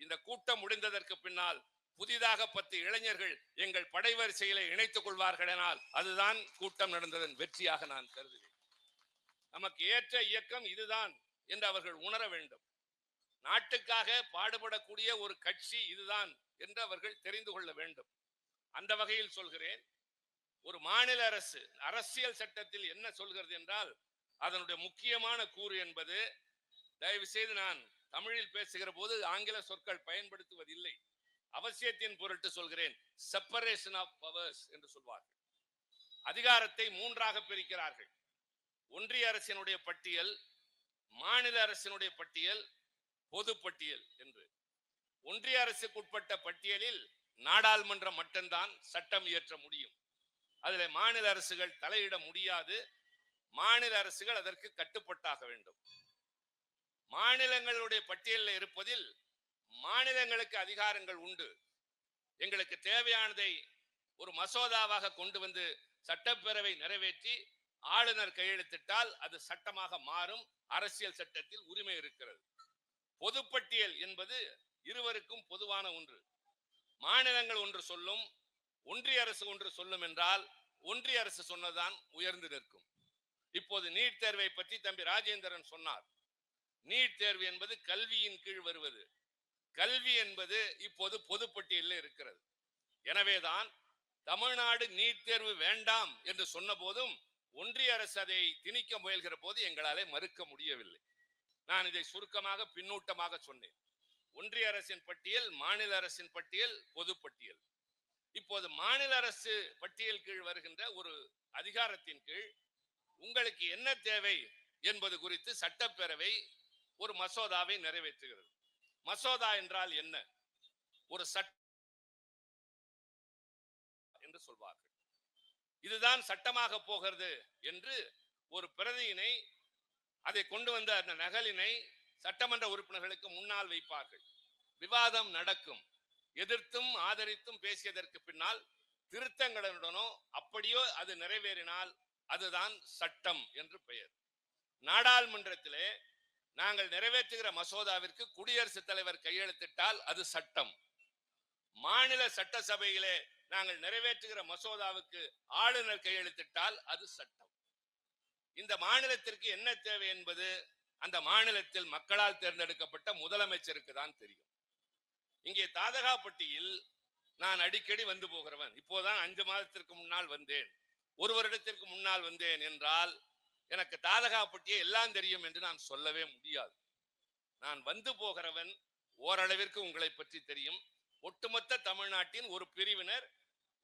இந்த கூட்டம் முடிந்ததற்கு பின்னால் புதிதாக 10 இளைஞர்கள் எங்கள் படைவரிசையிலே இணைத்துக் கொள்வார்கள் எனால் அதுதான் கூட்டம் நடந்ததன் வெற்றியாக நான் கருதுகிறேன். நமக்கு ஏற்ற இயக்கம் இதுதான் என்று அவர்கள் உணர வேண்டும். நாட்டுக்காக பாடுபடக்கூடிய ஒரு கட்சி இதுதான் என்று அவர்கள் தெரிந்து கொள்ள வேண்டும். அந்த வகையில் சொல்கிறேன், ஒரு மாநில அரசு அரசியல் சட்டத்தில் என்ன சொல்கிறது என்றால், அதனுடைய முக்கியமான கூறு என்பது, தயவு செய்து நான் தமிழில் பேசுகிற போது ஆங்கில சொற்கள் பயன்படுத்துவதில்லை, அவசியத்தின் பொருட்டு சொல்கிறேன், செப்பரேஷன் ஆஃப் பவர்ஸ் என்று சொல்வார்கள். அதிகாரத்தை 3ஆக பிரிக்கிறார்கள். ஒன்றிய அரசினுடைய பட்டியல், மாநில அரசினுடைய பட்டியல், பொது பட்டியல் என்று. ஒன்றிய அரசுக்கு உட்பட்ட பட்டியலில் நாடாளுமன்றம் மட்டும்தான் சட்டம் இயற்ற முடியும். அதில் மாநில அரசுகள் தலையிட முடியாது. மாநில அரசுகள் அதற்கு கட்டுப்பட்டாக வேண்டும். மாநிலங்களுடைய பட்டியலில் இருப்பதில் மாநிலங்களுக்கு அதிகாரங்கள் உண்டு. எங்களுக்கு தேவையானதை ஒரு மசோதாவாக கொண்டு வந்து சட்டப்பேரவை நிறைவேற்றி ஆளுநர் கையெழுத்திட்டால் அது சட்டமாக மாறும். அரசியல் சட்டத்தில் உரிமை இருக்கிறது. பொதுப்பட்டியல் என்பது இருவருக்கும் பொதுவான ஒன்று. மாநிலங்கள் ஒன்று சொல்லும், ஒன்றிய அரசு ஒன்று சொல்லும் என்றால் ஒன்றிய அரசு சொன்னதான் உயர்ந்து நிற்கும். இப்போது நீட் தேர்வை பற்றி தம்பி ராஜேந்திரன் சொன்னார். நீட் தேர்வு என்பது கல்வியின் கீழ் வருவது. கல்வி என்பது இப்போது பொதுப்பட்டியலில் இருக்கிறது. எனவேதான் தமிழ்நாடு நீட் தேர்வு வேண்டாம் என்று சொன்ன போதும் ஒன்றிய அரசு அதை திணிக்க முயல்கிற போது எங்களாலே மறுக்க முடியவில்லை. நான் இதை சுருக்கமாக பின்னூட்டமாக சொன்னேன். ஒன்றிய அரசின் பட்டியல், மாநில அரசின் பட்டியல், பொதுப்பட்டியல். இப்போது மாநில அரசு பட்டியல் கீழ் வருகின்ற ஒரு அதிகாரத்தின் கீழ் உங்களுக்கு என்ன தேவை என்பது குறித்து சட்டப்பேரவை ஒரு மசோதாவை நிறைவேற்றுகிறது. மசோதா என்றால் என்ன? ஒரு சட்ட என்று சொல்வார்கள். இதுதான் சட்டமாக போகிறது என்று ஒரு பிரதியினை, அதை கொண்டு வந்த அந்த நகலினை சட்டமன்ற உறுப்பினர்களுக்கு முன்னால் வைப்பார்கள். விவாதம் நடக்கும். எதிர்த்தும் ஆதரித்தும் பேசியதற்கு பின்னால் திருத்தங்களுடனோ அப்படியோ அது நிறைவேறினால் அதுதான் சட்டம் என்று பெயர். நாடாளுமன்றத்திலே நாங்கள் நிறைவேற்றுகிற மசோதாவிற்கு குடியரசுத் தலைவர் கையெழுத்திட்டால் அது சட்டம். மாநில சட்டசபையிலே நாங்கள் நிறைவேற்றுகிற மசோதாவுக்கு ஆளுநர் கையெழுத்திட்டால் அது சட்டம். இந்த மாநிலத்திற்கு என்ன தேவை என்பது அந்த மாநிலத்தில் மக்களால் தேர்ந்தெடுக்கப்பட்ட முதலமைச்சருக்கு தான் தெரியும். இங்கே தாதகாப்பட்டியில் நான் அடிக்கடி வந்து போகிறவன். இப்போதான் 5 மாதத்திற்கு முன்னால் வந்தேன், 1 வருடத்திற்கு முன்னால் வந்தேன் என்றால் எனக்கு தாதகாப்பட்டியை எல்லாம் தெரியும் என்று நான் சொல்லவே முடியாது. நான் வந்து போகிறவன். ஓரளவிற்கு உங்களை பற்றி தெரியும். ஒட்டுமொத்த தமிழ்நாட்டின் ஒரு பிரிவினர்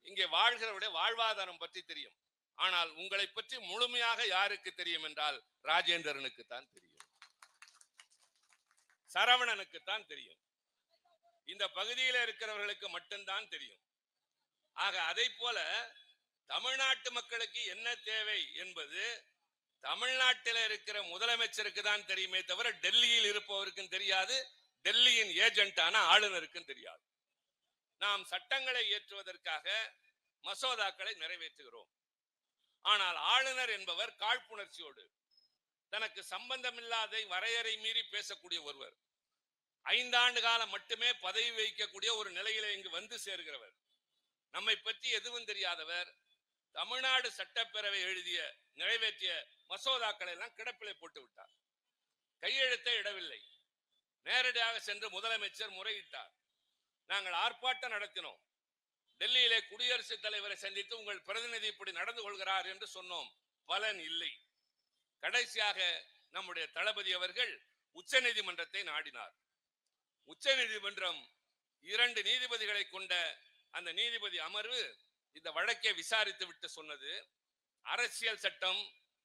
இங்கே வாழ்கிறவருடைய வாழ்வாதாரம் பற்றி தெரியும். ஆனால் உங்களை பற்றி முழுமையாக யாருக்கு தெரியும் என்றால் ராஜேந்திரனுக்கு தான் தெரியும், சரவணனுக்கு தான் தெரியும். இந்த பகுதியில் இருக்கிறவர்களுக்கு மட்டும்தான் தெரியும். ஆக அதை போல தமிழ்நாட்டு மக்களுக்கு என்ன தேவை என்பது தமிழ்நாட்டில் இருக்கிற முதலமைச்சருக்கு தான் தெரியுமே தவிர டெல்லியில் இருப்பவருக்கும் தெரியாது, டெல்லியின் ஏஜென்டான ஆளுநருக்கும் தெரியாது. நாம் சட்டங்களை இயற்றுவதற்காக மசோதாக்களை நிறைவேற்றுகிறோம். ஆனால் ஆளுநர் என்பவர் காழ்ப்புணர்ச்சியோடு தனக்கு சம்பந்தமில்லாத வரையறை மீறி பேசக்கூடிய ஒருவர், 5 ஆண்டு காலம் மட்டுமே பதவி வகிக்கக்கூடிய ஒரு நிலையில இங்கு வந்து சேர்கிறவர், நம்மை பற்றி எதுவும் தெரியாதவர் தமிழ்நாடு சட்டப்பேரவை எழுதிய நிறைவேற்றிய மசோதாக்களை எல்லாம் கிடப்பிலை போட்டு விட்டார். கையெழுத்தை இடவில்லை. நேரடியாக சென்று முதலமைச்சர் முறையிட்டார். நாங்கள் ஆர்ப்பாட்டம் நடத்தினோம். டெல்லியிலே குடியரசுத் தலைவரை சந்தித்து உங்கள் பிரதிநிதி இப்படி நடந்து கொள்கிறார் என்று சொன்னோம். பலன் இல்லை. கடைசியாக நம்முடைய தளபதி அவர்கள் உச்ச நீதிமன்றத்தை நாடினார். உச்ச நீதிமன்றம் 2 நீதிபதிகளை கொண்ட அந்த நீதிபதி அமர்வு இந்த வழக்கை விசாரித்து விட்டு சொன்னது, அரசியல் சட்டம்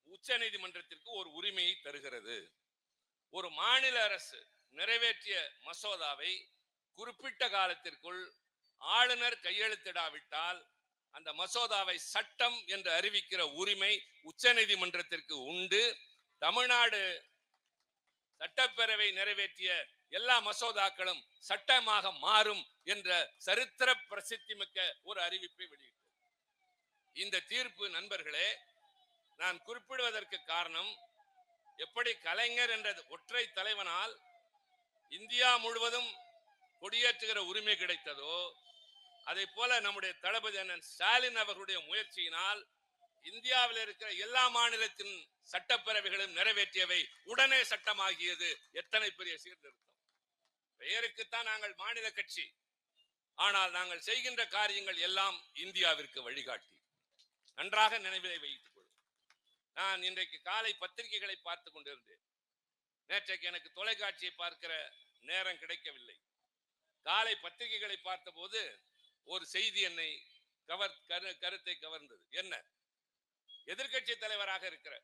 உச்ச நீதிமன்றத்திற்கு ஒரு உரிமையை தருகிறது. ஒரு மாநில அரசு நிறைவேற்றிய மசோதாவை குறிப்பிட்ட காலத்திற்குள் ஆளுநர் கையெழுத்திடாவிட்டால் அந்த மசோதாவை சட்டம் என்று அறிவிக்கிற உரிமை உச்ச நீதிமன்றத்திற்கு உண்டு. தமிழ்நாடு சட்டப்பேரவை நிறைவேற்றிய எல்லா மசோதாக்களும் சட்டமாக மாறும் என்ற சரித்திர பிரசித்தி மிக்க ஒரு அறிவிப்பை வெளியிட்டது. இந்த தீர்ப்பு நண்பர்களே, நான் குறிப்பிடுவதற்கு காரணம், எப்படி கலைஞர் என்ற ஒற்றை தலைவனால் இந்தியா முழுவதும் கொடியேற்றுகிற உரிமை கிடைத்ததோ, அதை போல நம்முடைய தளபதி அண்ணன் ஸ்டாலின் அவர்களுடைய முயற்சியினால் இந்தியாவில் இருக்கிற எல்லா மாநிலத்தின் சட்டப்பேரவைகளும் நிறைவேற்றியவை உடனே சட்டமாகியது. எத்தனை பெரிய சீர்திருத்தம்! பெயருக்குத்தான் நாங்கள் மாநில கட்சி, ஆனால் நாங்கள் செய்கின்ற காரியங்கள் எல்லாம் இந்தியாவிற்கு வழிகாட்டி. நன்றாக நினைவிலை வைத்துக் கொள்ளும். நான் இன்றைக்கு காலை பத்திரிகைகளை பார்த்து கொண்டிருந்தேன். நேற்றைக்கு எனக்கு தொலைக்காட்சியை பார்க்கிற நேரம் கிடைக்கவில்லை. காலை பத்திரிகைகளை பார்த்த போது ஒரு செய்தி என்னை கருத்தை கவர்ந்தது. என்ன? எதிர்கட்சி தலைவராக இருக்கிற,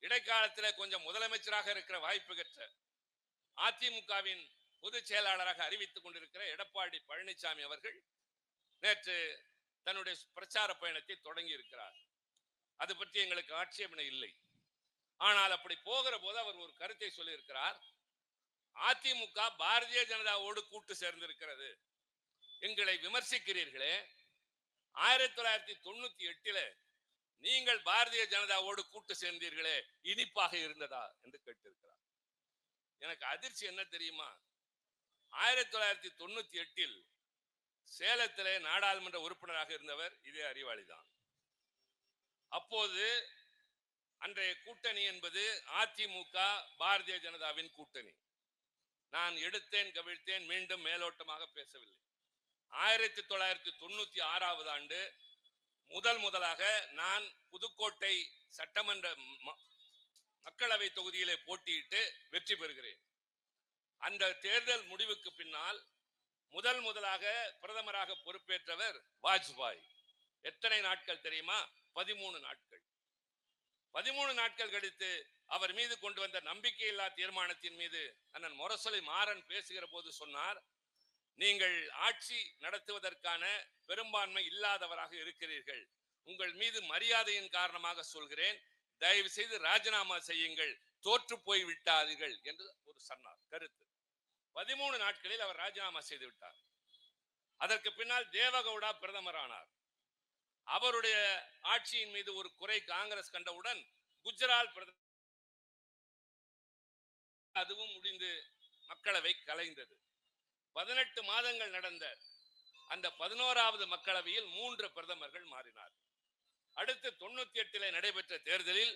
இடைக்காலத்தில் கொஞ்சம் முதலமைச்சராக இருக்கிற வாய்ப்பு பெற்ற, அதிமுகவின் பொதுச் செயலாளராக அறிவித்துக் கொண்டிருக்கிற எடப்பாடி பழனிசாமி அவர்கள் நேற்று தன்னுடைய பிரச்சார பயணத்தை தொடங்கி இருக்கிறார். அது பற்றி எங்களுக்கு ஆட்சேபனை இல்லை. ஆனால் அப்படி போகிற போது அவர் ஒரு கருத்தை சொல்லி இருக்கிறார். அதிமுக பாரதிய ஜனதாவோடு கூட்டு சேர்ந்திருக்கிறது. எங்களை விமர்சிக்கிறீர்களே, 1998 நீங்கள் பாரதிய ஜனதாவோடு கூட்டு சேர்ந்தீர்களே, இனிப்பாக இருந்ததா என்று கேட்டிருக்கிறார். எனக்கு அதிர்ச்சி என்ன தெரியுமா? 1998 சேலத்திலே நாடாளுமன்ற உறுப்பினராக இருந்தவர் இதே அறிவாளிதான். அப்போது அன்றைய கூட்டணி என்பது அதிமுக பாரதிய ஜனதாவின் கூட்டணி. நான் எடுத்தேன் கவிழ்த்தேன், மீண்டும் மேலோட்டமாக பேசவில்லை. 1996 ஆண்டு முதலாக நான் புதுக்கோட்டை சட்டமன்ற மக்களவை தொகுதியிலே போட்டியிட்டு வெற்றி பெறுகிறேன். அந்த தேர்தல் முடிவுக்கு பின்னால் முதலாக பிரதமராக பொறுப்பேற்றவர் வாஜ்பாய். எத்தனை நாட்கள் தெரியுமா? 13 நாட்கள். 13 நாட்கள் கழித்து அவர் மீது கொண்டு வந்த நம்பிக்கையில்லா தீர்மானத்தின் மீது அண்ணன் முரசொலி மாறன் பேசுகிற போது சொன்னார், நீங்கள் ஆட்சி நடத்துவதற்கான பெரும்பான்மை இல்லாதவராக இருக்கிறீர்கள். உங்கள் மீது மரியாதையின் காரணமாக சொல்கிறேன், தயவு செய்து ராஜினாமா செய்யுங்கள், தோற்று போய் விட்டாதீர்கள் என்று ஒரு சொன்னார் கருத்து. 13 நாட்களில் அவர் ராஜினாமா செய்து விட்டார். அதற்கு பின்னால் தேவகவுடா பிரதமரானார். அவருடைய ஆட்சியின் மீது ஒரு குறை காங்கிரஸ் கண்டவுடன் குஜராத் பிரதமர், அதுவும் முடிந்து மக்களவை கலைந்தது. 18 மாதங்கள் நடந்த அந்த 11வது மக்களவையில் 3 பிரதமர்கள் மாறினார். அடுத்து 98 நடைபெற்ற தேர்தலில்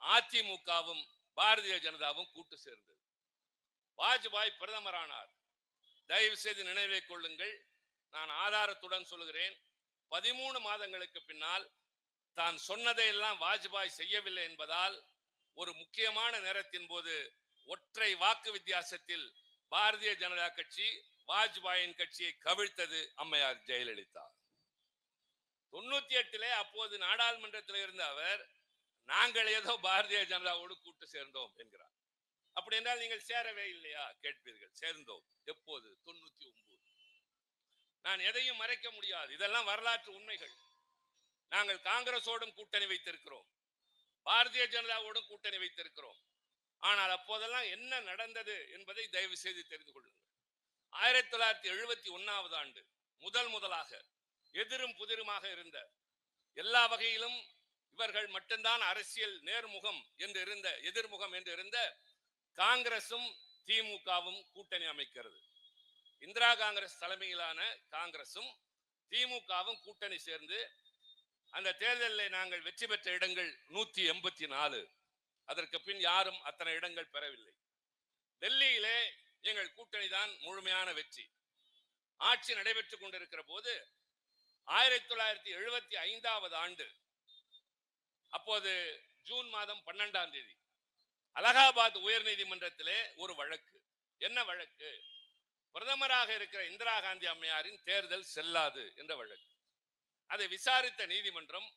அதிமுகவும் பாரதிய ஜனதாவும் கூட்டு சேர்ந்தது. வாஜ்பாய் பிரதமரானார். தயவு செய்து நினைவில் கொள்ளுங்கள், நான் ஆதாரத்துடன் சொல்கிறேன், 13 மாதங்களுக்கு பின்னால் தான் சொன்னதையெல்லாம் வாஜ்பாய் செய்யவில்லை என்பதால் ஒரு முக்கியமான நேரத்தின் போது ஒற்றை வாக்கு வித்தியாசத்தில் பாரதிய ஜனதா கட்சி வாஜ்பாயின் கட்சியை கவிழ்த்தது அம்மையார் ஜெயலலிதா. 98 அப்போது நாடாளுமன்றத்தில் இருந்த அவர், நாங்கள் ஏதோ பாரதிய ஜனதாவோடு கூட்டு சேர்ந்தோம் என்கிறார். அப்படி என்றால் நீங்கள் சேரவே இல்லையா கேட்பீர்கள். சேர்ந்தோம். எப்போது? 99. நான் எதையும் மறைக்க முடியாது, இதெல்லாம் வரலாற்று உண்மைகள். நாங்கள் காங்கிரஸோடும் கூட்டணி வைத்திருக்கிறோம், பாரதிய ஜனதாவோடும் கூட்டணி வைத்திருக்கிறோம். ஆனால் அப்போதெல்லாம் என்ன நடந்தது என்பதை தயவு செய்து தெரிந்து கொள்ளுங்கள். 1971 ஆண்டு முதலாக எதிரும் புதிருமாக இருந்த, எல்லா வகையிலும் இவர்கள் மட்டும்தான் அரசியல் நேர்முகம் என்று இருந்த, எதிர்முகம் என்று இருந்த காங்கிரசும் திமுகவும் கூட்டணி அமைக்கிறது. இந்திரா காங்கிரஸ் தலைமையிலான காங்கிரசும் திமுகவும் கூட்டணி சேர்ந்து அந்த தேர்தலில் நாங்கள் வெற்றி பெற்ற இடங்கள் 184. அதற்கு பின் யாரும் அத்தனை இடங்கள் பெறவில்லை. டெல்லியிலே எங்கள் கூட்டணி தான் முழுமையான வெற்றி. ஆட்சி நடைபெற்றுக் கொண்டிருக்கிற போது 1975 ஆண்டு அப்போது ஜூன் மாதம் 12ஆம் தேதி அலகாபாத் உயர் நீதிமன்றத்திலே ஒரு வழக்கு. என்ன வழக்கு? பிரதமராக இருக்கிற இந்திரா காந்தி அம்மையாரின் தேர்தல் செல்லாது என்ற வழக்கு. அதை விசாரித்த நீதிமன்றம்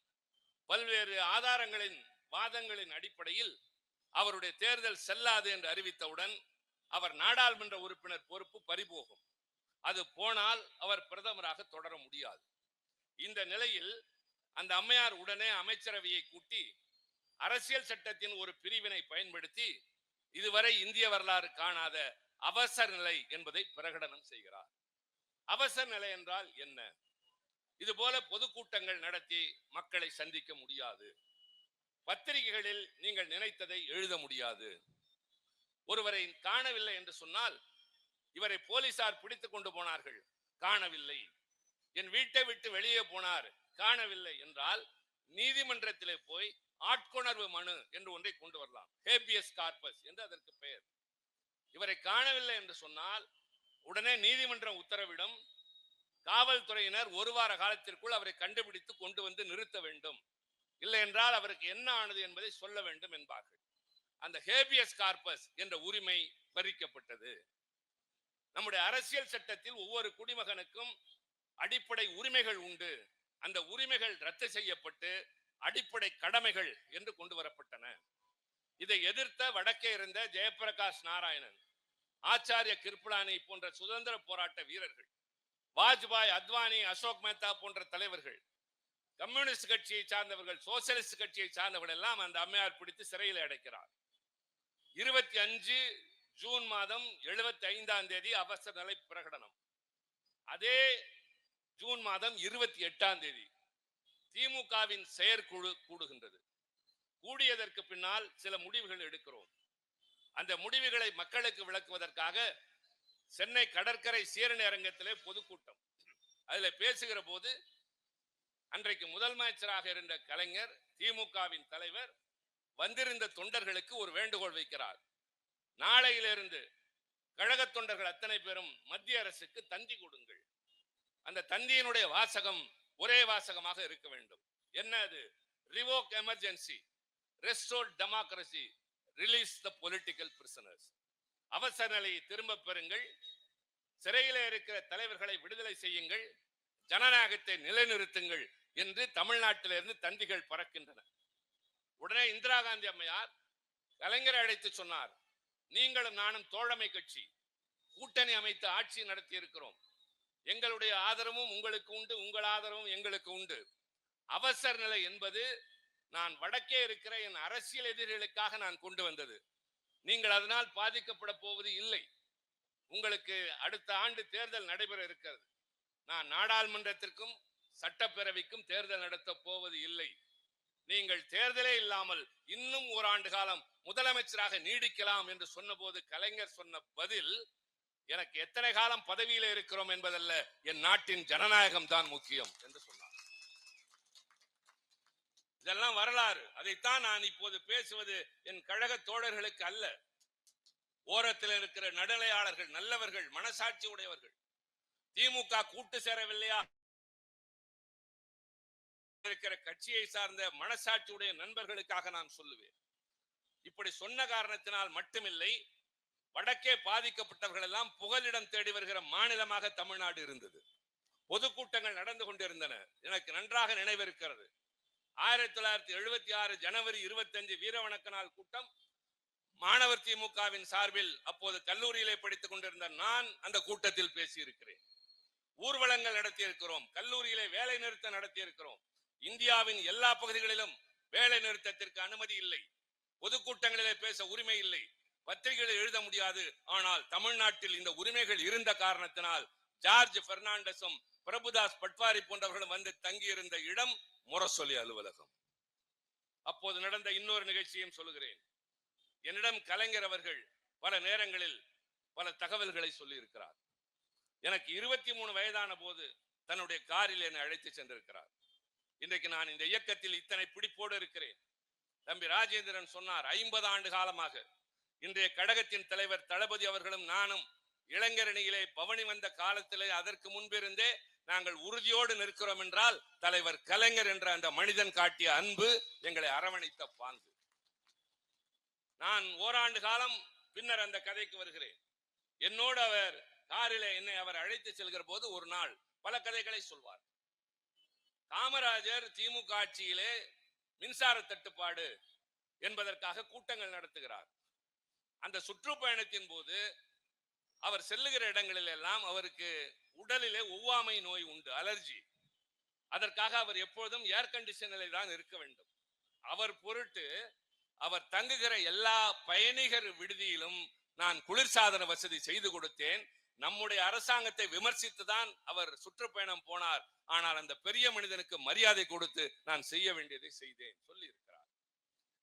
பல்வேறு ஆதாரங்களின் வாதங்களின் அடிப்படையில் அவருடைய தேர்தல் செல்லாது என்று அறிவித்தவுடன் அவர் நாடாளுமன்ற உறுப்பினர் பொறுப்பு பறிபோகும். அது போனால் அவர் பிரதமராக தொடர முடியாது. இந்த நிலையில் அந்த அம்மையார் உடனே அமைச்சரவையை கூட்டி அரசியல் சட்டத்தின் ஒரு பிரிவினை பயன்படுத்தி இதுவரை இந்திய வரலாறு காணாத அவசர நிலை என்பதை பிரகடனம் செய்கிறார். அவசர நிலை என்றால் என்ன? இது போல பொதுக்கூட்டங்கள் நடத்தி மக்களை சந்திக்க முடியாது, பத்திரிகைகளில் நீங்கள் நினைத்ததை எழுத முடியாது, ஒருவரை காணவில்லை என்று சொன்னால், இவரை போலீசார் பிடித்துக் கொண்டு போனார்கள், காணவில்லை, என் வீட்டை விட்டு வெளியே போனார், காணவில்லை என்றால் நீதிமன்றத்திலே போய் ஆட்கொணர்வு மனு என்று ஒன்றை கொண்டு வரலாம். ஹேபியஸ் கார்பஸ் என்று அதற்கு பெயர். இவரை காணவில்லை என்று சொன்னால் உடனே நீதிமன்றம் உத்தரவிடும், காவல்துறையினர் 1 வார காலத்திற்குள் அவரை கண்டுபிடித்து கொண்டு வந்து நிறுத்த வேண்டும், இல்லை என்றால் அவருக்கு என்ன ஆனது என்பதை சொல்ல வேண்டும் என்பார்கள். அந்த ஹேபியஸ் கார்பஸ் என்ற உரிமை பறிக்கப்பட்டது. நம்முடைய அரசியல் சட்டத்தில் ஒவ்வொரு குடிமகனுக்கும் அடிப்படை உரிமைகள் உண்டு. அந்த உரிமைகள் ரத்து செய்யப்பட்டு அடிப்படை கடமைகள் என்று கொண்டு வரப்பட்டன. இதை எதிர்த்த வடக்கே இருந்த ஜெயபிரகாஷ் நாராயணன், ஆச்சாரிய கிருப்பலானி போன்ற சுதந்திர போராட்ட வீரர்கள் வாஜ்பாய், அத்வானி, அசோக் மேத்தா போன்ற தலைவர்கள், கம்யூனிஸ்ட் கட்சியை சார்ந்தவர்கள், சோசியலிஸ்ட் கட்சியை சார்ந்தவர்கள் எல்லாம் அந்த அம்மையார் பிடித்து சிறையில் அடைக்கிறார். 25 ஜூன் மாதம் 75ஆம் தேதி அவசர நிலை பிரகடனம். அதே ஜூன் மாதம் 28ஆம் தேதி திமுகவின் செயற்குழு கூடுகின்றது. கூடியதற்கு பின்னால் சில முடிவுகள் எடுக்கிறோம். அந்த முடிவுகளை மக்களுக்கு விளக்குவதற்காக சென்னை கடற்கரை சீரணி அரங்கத்திலே பொதுக்கூட்டம். அதில் பேசுகிற போது அன்றைக்கு முதலமைச்சராக இருந்த கலைஞர், திமுகவின் தலைவர், வந்திருந்த தொண்டர்களுக்கு ஒரு வேண்டுகோள் வைக்கிறார். நாளையிலிருந்து கழக தொண்டர்கள் அத்தனை பேரும் மத்திய அரசுக்கு தந்தி கொடுங்கள். அந்த தந்தியினுடைய வாசகம் ஒரே வாசகமாக இருக்க வேண்டும். என்ன அது? Revoke emergency, restore democracy, release the political prisoners. அவசர நிலையை திரும்ப பெறுங்கள், சிறையிலே இருக்கிற தலைவர்களை விடுதலை செய்யுங்கள், ஜனநாயகத்தை நிலைநிறுத்துங்கள் என்று தமிழ்நாட்டிலிருந்து தந்திகள் பறக்கின்றன. உடனே இந்திரா காந்தி அம்மையார் கலைஞரை அழைத்து சொன்னார், நீங்களும் நானும் தோழமை கட்சி, கூட்டணி அமைத்து ஆட்சி நடத்தி இருக்கிறோம். எங்களுடைய ஆதரவும் உங்களுக்கு உண்டு, உங்கள் ஆதரவும் எங்களுக்கு உண்டு. அவசர நிலை என்பது நான் வடக்கே இருக்கிற என் அரசியல் எதிரிகளுக்காக நான் கொண்டு வந்தது. நீங்கள் அதனால் பாதிக்கப்பட போவது இல்லை. உங்களுக்கு அடுத்த ஆண்டு தேர்தல் நடைபெற இருக்கிறது. நான் நாடாளுமன்றத்திற்கும் சட்டப்பேரவைக்கும் தேர்தல் நடத்த போவது இல்லை. நீங்கள் தேர்தலே இல்லாமல் இன்னும் ஓராண்டு காலம் முதலமைச்சராக நீடிக்கலாம் என்று சொன்னபோது கலைஞர் சொன்ன பதில், எனக்கு எத்தனை காலம் பதவியில இருக்கிறோம் என்பதல்ல, என் நாட்டின் ஜனநாயகம் தான் முக்கியம் என்று சொன்னார். இதெல்லாம் வரலாறு. அதைத்தான் நான் இப்போது பேசுவது என் கழக தோழர்களுக்கு அல்ல. ஓரத்தில் இருக்கிற நடுநிலையாளர்கள், நல்லவர்கள், மனசாட்சி உடையவர்கள், திமுக கூட்டு சேரவில்லையா இருக்கிற கட்சியை சார்ந்த மனசாட்சியுடைய நண்பர்களுக்காக நான் சொல்லுவேன். இப்படி சொன்ன காரணத்தினால் மட்டுமில்லை, வடக்கே பாதிக்கப்பட்டவர்கள் எல்லாம் புகலிடம் தேடி வருகிற மாநிலமாக தமிழ்நாடு இருந்தது. பொதுக்கூட்டங்கள் நடந்து கொண்டிருந்தன. எனக்கு நன்றாக நினைவிருக்கிறது. 1976 ஜனவரி 25 வீரவணக்க நாள் கூட்டம். மாணவர் திமுகவின் சார்பில் அப்போது கல்லூரியிலே படித்துக் கொண்டிருந்த நான் அந்த கூட்டத்தில் பேசியிருக்கிறேன். ஊர்வலங்கள் நடத்தி இருக்கிறோம், கல்லூரியிலே வேலை நிறுத்தம் நடத்தி இருக்கிறோம். இந்தியாவின் எல்லா பகுதிகளிலும் வேலை நிறுத்தத்திற்கு அனுமதி இல்லை, பொதுக்கூட்டங்களிலே பேச உரிமை இல்லை, பத்திரிகைகளில் எழுத முடியாது. ஆனால் தமிழ்நாட்டில் இந்த உரிமைகள் இருந்த காரணத்தினால் ஜார்ஜ் பெர்னாண்டஸும் பிரபுதாஸ் பட்வாரி போன்றவர்களும் வந்து தங்கியிருந்த இடம் முரசொலி அலுவலகம். அப்போது நடந்த இன்னொரு நிகழ்ச்சியும் சொல்லுகிறேன். என்னிடம் கலைஞர் அவர்கள் பல நேரங்களில் பல தகவல்களை சொல்லி இருக்கிறார். எனக்கு 23 வயதான போது தன்னுடைய காரில் என்னை அழைத்து சென்றிருக்கிறார். இன்றைக்கு நான் இந்த இயக்கத்தில் இத்தனை பிடிப்போடு இருக்கிறேன். தம்பி ராஜேந்திரன் சொன்னார், 50 ஆண்டு காலமாக இன்றைய கழகத்தின் தலைவர் தளபதி அவர்களும் நானும் இளைஞரணியிலே பவனி வந்த காலத்திலே அதற்கு முன்பிருந்தே நாங்கள் உறுதியோடு நிற்கிறோம் என்றால் தலைவர் கலைஞர் என்ற அந்த மனிதன் காட்டிய அன்பு, எங்களை அரவணைத்த பாங்கு. நான் ஓராண்டு காலம் பின்னர் அந்த கதைக்கு வருகிறேன். என்னோடு அவர் காரிலே என்னை அவர் அழைத்து செல்கிற போது ஒரு நாள் பல கதைகளை சொல்வார். காமராஜர் திமுக ஆட்சியிலே மின்சார தட்டுப்பாடு என்பதற்காக கூட்டங்கள் நடத்துகிறார். அந்த சுற்றுப்பயணத்தின் போது அவர் செல்லுகிற இடங்களில் எல்லாம் அவருக்கு உடலிலே ஒவ்வாமை நோய் உண்டு, அலர்ஜி. அதற்காக அவர் எப்பொழுதும் ஏர் கண்டிஷனில் தான் இருக்க வேண்டும். அவர் பொருட்டு அவர் தங்குகிற எல்லா பயணிகர் விடுதியிலும் நான் குளிர்சாதன வசதி செய்து கொடுத்தேன். நம்முடைய அரசாங்கத்தை விமர்சித்துதான் அவர் சுற்றுப்பயணம் போனார். ஆனால் அந்த பெரிய மனிதனுக்கு மரியாதை கொடுத்து நான் செய்ய வேண்டியதை செய்தேன் சொல்லி இருக்கிறார்.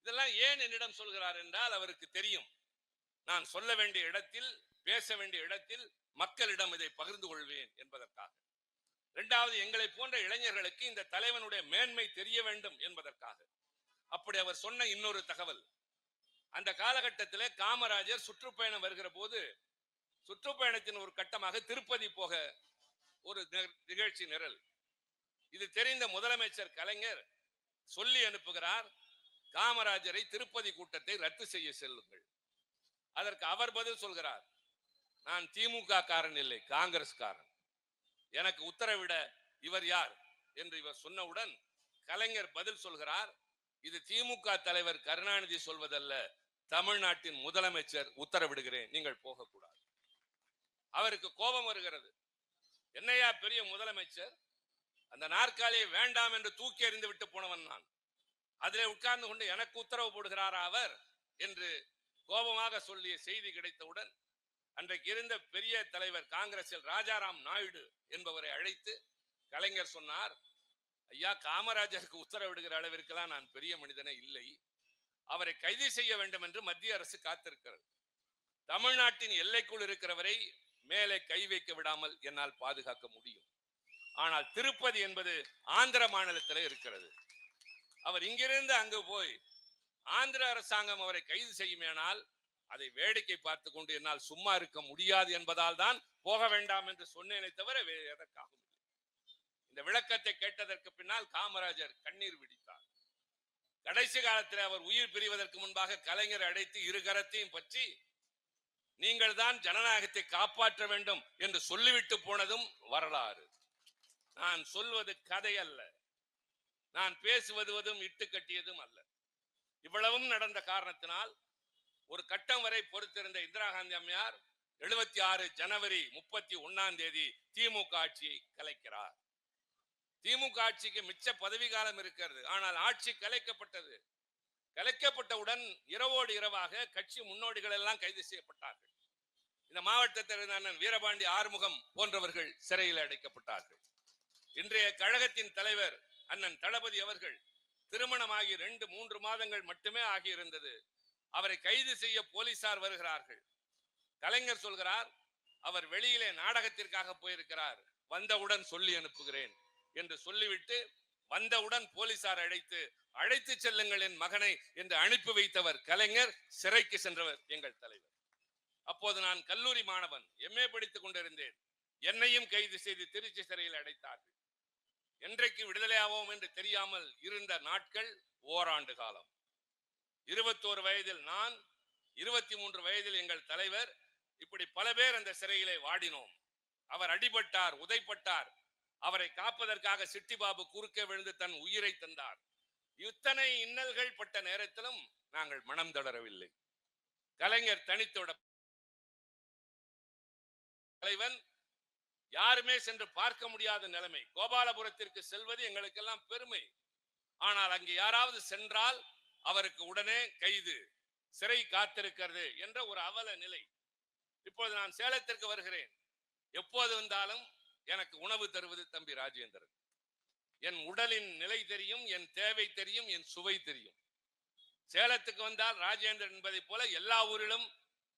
இதெல்லாம் ஏன் என்னிடம் சொல்கிறார் என்றால், அவருக்கு தெரியும் நான் சொல்ல வேண்டிய இடத்தில், பேச வேண்டிய இடத்தில் மக்களிடம் இதை பகிர்ந்து கொள்வேன் என்பதற்காக. இரண்டாவது, எங்களை போன்ற இளைஞர்களுக்கு இந்த தலைவனுடைய மேன்மை தெரிய வேண்டும் என்பதற்காக. அப்படி அவர் சொன்ன இன்னொரு தகவல், அந்த காலகட்டத்திலே காமராஜர் சுற்றுப்பயணம் வருகிற போது சுற்றுப்பயணத்தின் ஒரு கட்டமாக திருப்பதி போக ஒரு நிகழ்ச்சி நிரல். இது தெரிந்த முதலமைச்சர் கலைஞர் சொல்லி அனுப்புகிறார், காமராஜரை திருப்பதி கூட்டத்தை ரத்து செய்ய செல்லுங்கள். அதற்கு அவர் பதில் சொல்கிறார், நான் திமுக காரன் இல்லை, காங்கிரஸ் காரன், எனக்கு உத்தரவிட இவர் யார் என்று இவர் சொன்னவுடன் கலைஞர் பதில் சொல்கிறார், இது திமுக தலைவர் கருணாநிதி சொல்வதல்ல, தமிழ்நாட்டின் முதலமைச்சர் உத்தரவிடுகிறேன், நீங்கள் போகக்கூடாது. அவருக்கு கோபம் வருகிறது. என்னையா பெரிய முதலமைச்சர், அந்த நாற்காலியை வேண்டாம் என்று தூக்கி எறிந்து விட்டு போனவன் நான். அதிலே உட்கார்ந்து கொண்டு எனக்கு உத்தரவு போடுகிறாரா அவர் என்று கோபமாக சொல்லிய செய்தி கிடைத்தவுடன் அன்றைக்கு இருந்த பெரிய தலைவர் காங்கிரஸில் ராஜாராம் நாயுடு என்பவரை அழைத்து கலைஞர் சொன்னார், ஐயா, காமராஜருக்கு உத்தரவிடுகிற அளவிற்கெல்லாம் நான் பெரிய மனிதனே இல்லை, அவரை கைது செய்ய வேண்டும் என்று மத்திய அரசு காத்திருக்கிறது. தமிழ்நாட்டின் எல்லைக்குள் இருக்கிறவரை மேலே கை வைக்க விடாமல் என்னால் பாதுகாக்க முடியும். ஆனால் திருப்பதி என்பது ஆந்திர மாநிலத்தில் இருக்கிறது. அவர் இங்கிருந்து அங்கு போய் ஆந்திர அரசாங்கம் அவரை கைது செய்யுமேனால் அதை வேடிக்கை பார்த்து கொண்டு என்னால் சும்மா இருக்க முடியாது என்பதால் தான் போக வேண்டாம் என்று சொன்னேனே தவிர வேறு எதற்காகவும் இல்லை. இந்த விளக்கத்தை கேட்டதற்கு பின்னால் காமராஜர் கண்ணீர் விடித்தார். கடைசி காலத்தில் அவர் உயிர் பிரிவதற்கு முன்பாக கலைஞர் அழைத்து இரு கரத்தையும் பற்றி நீங்கள் தான் ஜனநாயகத்தை காப்பாற்ற வேண்டும் என்று சொல்லிவிட்டு போனதும் வரலாறு. நான் சொல்வது கதை அல்ல, நான் பேசுவதும் இட்டு கட்டியதும் அல்ல. இவ்வளவும் நடந்த காரணத்தினால் ஒரு கட்டம் வரை பொறுத்திருந்த இந்திரா காந்தி அம்மையார் 76 ஜனவரி 31 திமுக ஆட்சியை கலைக்கிறார். திமுக ஆட்சிக்கு மிச்ச பதவி காலம் இருக்கிறது, ஆனால் ஆட்சி கலைக்கப்பட்டது. கலைக்கப்பட்டவுடன் இரவோடு இரவாக கட்சி முன்னோடிகள் எல்லாம் கைது செய்யப்பட்டார்கள். இந்த மாவட்டத்தில் அண்ணன் வீரபாண்டி ஆறுமுகம் போன்றவர்கள் சிறையில் அடைக்கப்பட்டார்கள். இன்றைய கழகத்தின் தலைவர் அண்ணன் தளபதி அவர்கள் திருமணமாகி 2-3 மாதங்கள் மட்டுமே ஆகியிருந்தது. அவரை கைது செய்ய போலீசார் வருகிறார்கள். கலைஞர் சொல்கிறார், அவர் வெளியிலே நாடகத்திற்காக போயிருக்கிறார், வந்தவுடன் சொல்லி அனுப்புகிறேன் என்று சொல்லிவிட்டு வந்தவுடன் போலீசார் அழைத்து செல்லுங்கள் என் மகனை என்று அனுப்பி வைத்தவர் கலைஞர். சிறைக்கு சென்றவர் எங்கள் தலைவர். அப்போது நான் கல்லூரி மாணவன், MA படித்துக் கொண்டிருந்தேன். என்னையும் கைது செய்து திருச்சி சிறையில் அடைத்தார்கள். என்றைக்கு விடுதலை ஆவோம் என்று தெரியாமல் இருந்த நாட்கள் ஓராண்டு காலம். 21 வயதில் நான், 23 வயதில் எங்கள் தலைவர், இப்படி பல பேர் அந்த சிறையிலே வாடினோம். அவர் அடிபட்டார், உதைப்பட்டார். அவரை காப்பதற்காக சிட்டிபாபு குறுக்கே விழுந்து தன் உயிரை தந்தார். இத்தனை இன்னல்கள் பட்ட நேரத்திலும் நாங்கள் மனம் தளரவில்லை. கலைஞர் தனித்தோட தலைவன், யாருமே சென்று பார்க்க முடியாத நிலைமை. கோபாலபுரத்திற்கு செல்வது எங்களுக்கெல்லாம் பெருமை. ஆனால் அங்கே யாராவது சென்றால் அவருக்கு உடனே கைது, சிறை காத்திருக்கிறது என்ற ஒரு அவல நிலை. இப்போது நான் சேலத்திற்கு வருகிறேன். எப்போது வந்தாலும் எனக்கு உணவு தருவது தம்பி ராஜேந்திரன். என் உடலின் நிலை தெரியும், என் தேவை தெரியும், என் சுவை தெரியும். சேலத்துக்கு வந்தால் ராஜேந்திரன் என்பதை போல எல்லா ஊரிலும்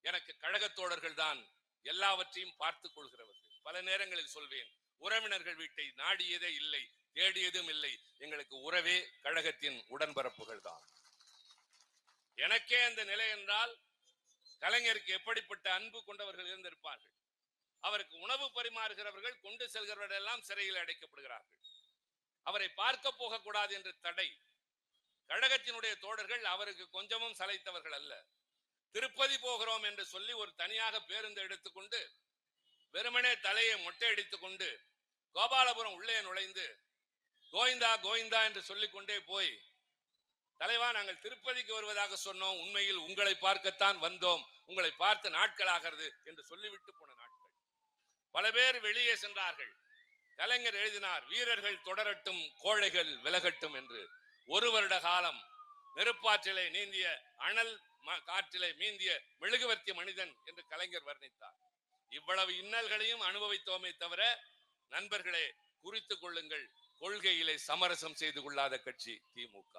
எனக்கு கழகத்தோழர்கள் தான் எல்லாவற்றையும் பார்த்துக் கொள்கிறவர்கள். பல நேரங்களில் சொல்வேன், உறவினர்கள் வீட்டை நாடியதே இல்லை, தேடியதும் இல்லை. எங்களுக்கு உறவே கழகத்தின் உடன்பரப்புகள் தான். எனக்கே அந்த நிலை என்றால் கலைஞருக்கு எப்படிப்பட்ட அன்பு கொண்டவர்கள் இருந்திருப்பார்கள். அவருக்கு உணவு பரிமாறுகிறவர்கள், கொண்டு செல்கிறவர்கள் எல்லாம் சிறையில் அடைக்கப்படுகிறார்கள். அவரை பார்க்க போகக்கூடாது என்று தடை. கழகத்தினுடைய தோழர்கள் அவருக்கு கொஞ்சமும் சளைத்தவர்கள் அல்ல. திருப்பதி போகிறோம் என்று சொல்லி ஒரு தனியாக பேருந்து எடுத்துக்கொண்டு வெறுமனே தலையை மொட்டை அடித்துக் கொண்டு கோபாலபுரம் உள்ளே நுழைந்து கோவிந்தா கோவிந்தா என்று சொல்லிக்கொண்டே போய், தலைவா, நாங்கள் திருப்பதிக்கு வருவதாக சொன்னோம், உண்மையில் உங்களை பார்க்கத்தான் வந்தோம், உங்களை பார்த்து நாட்கள் ஆகிறது என்று சொல்லிவிட்டு போன நாட்கள். பல பேர் வெளியே சென்றார்கள். கலைஞர் எழுதினார், வீரர்கள் தொடரட்டும், கோழைகள் விலகட்டும் என்று. 1 வருட காலம் நெருப்பாற்றிலே நீந்திய, அனல் காற்றிலே மீந்திய மெழுகுவர்த்தி மனிதன் என்று கலைஞர் வர்ணித்தார். இவ்வளவு இன்னல்களையும் அனுபவித்தோமே தவிர, நண்பர்களே, குறித்துக் கொள்ளுங்கள், கொள்கையிலே சமரசம் செய்து கொள்ளாத கட்சி திமுக.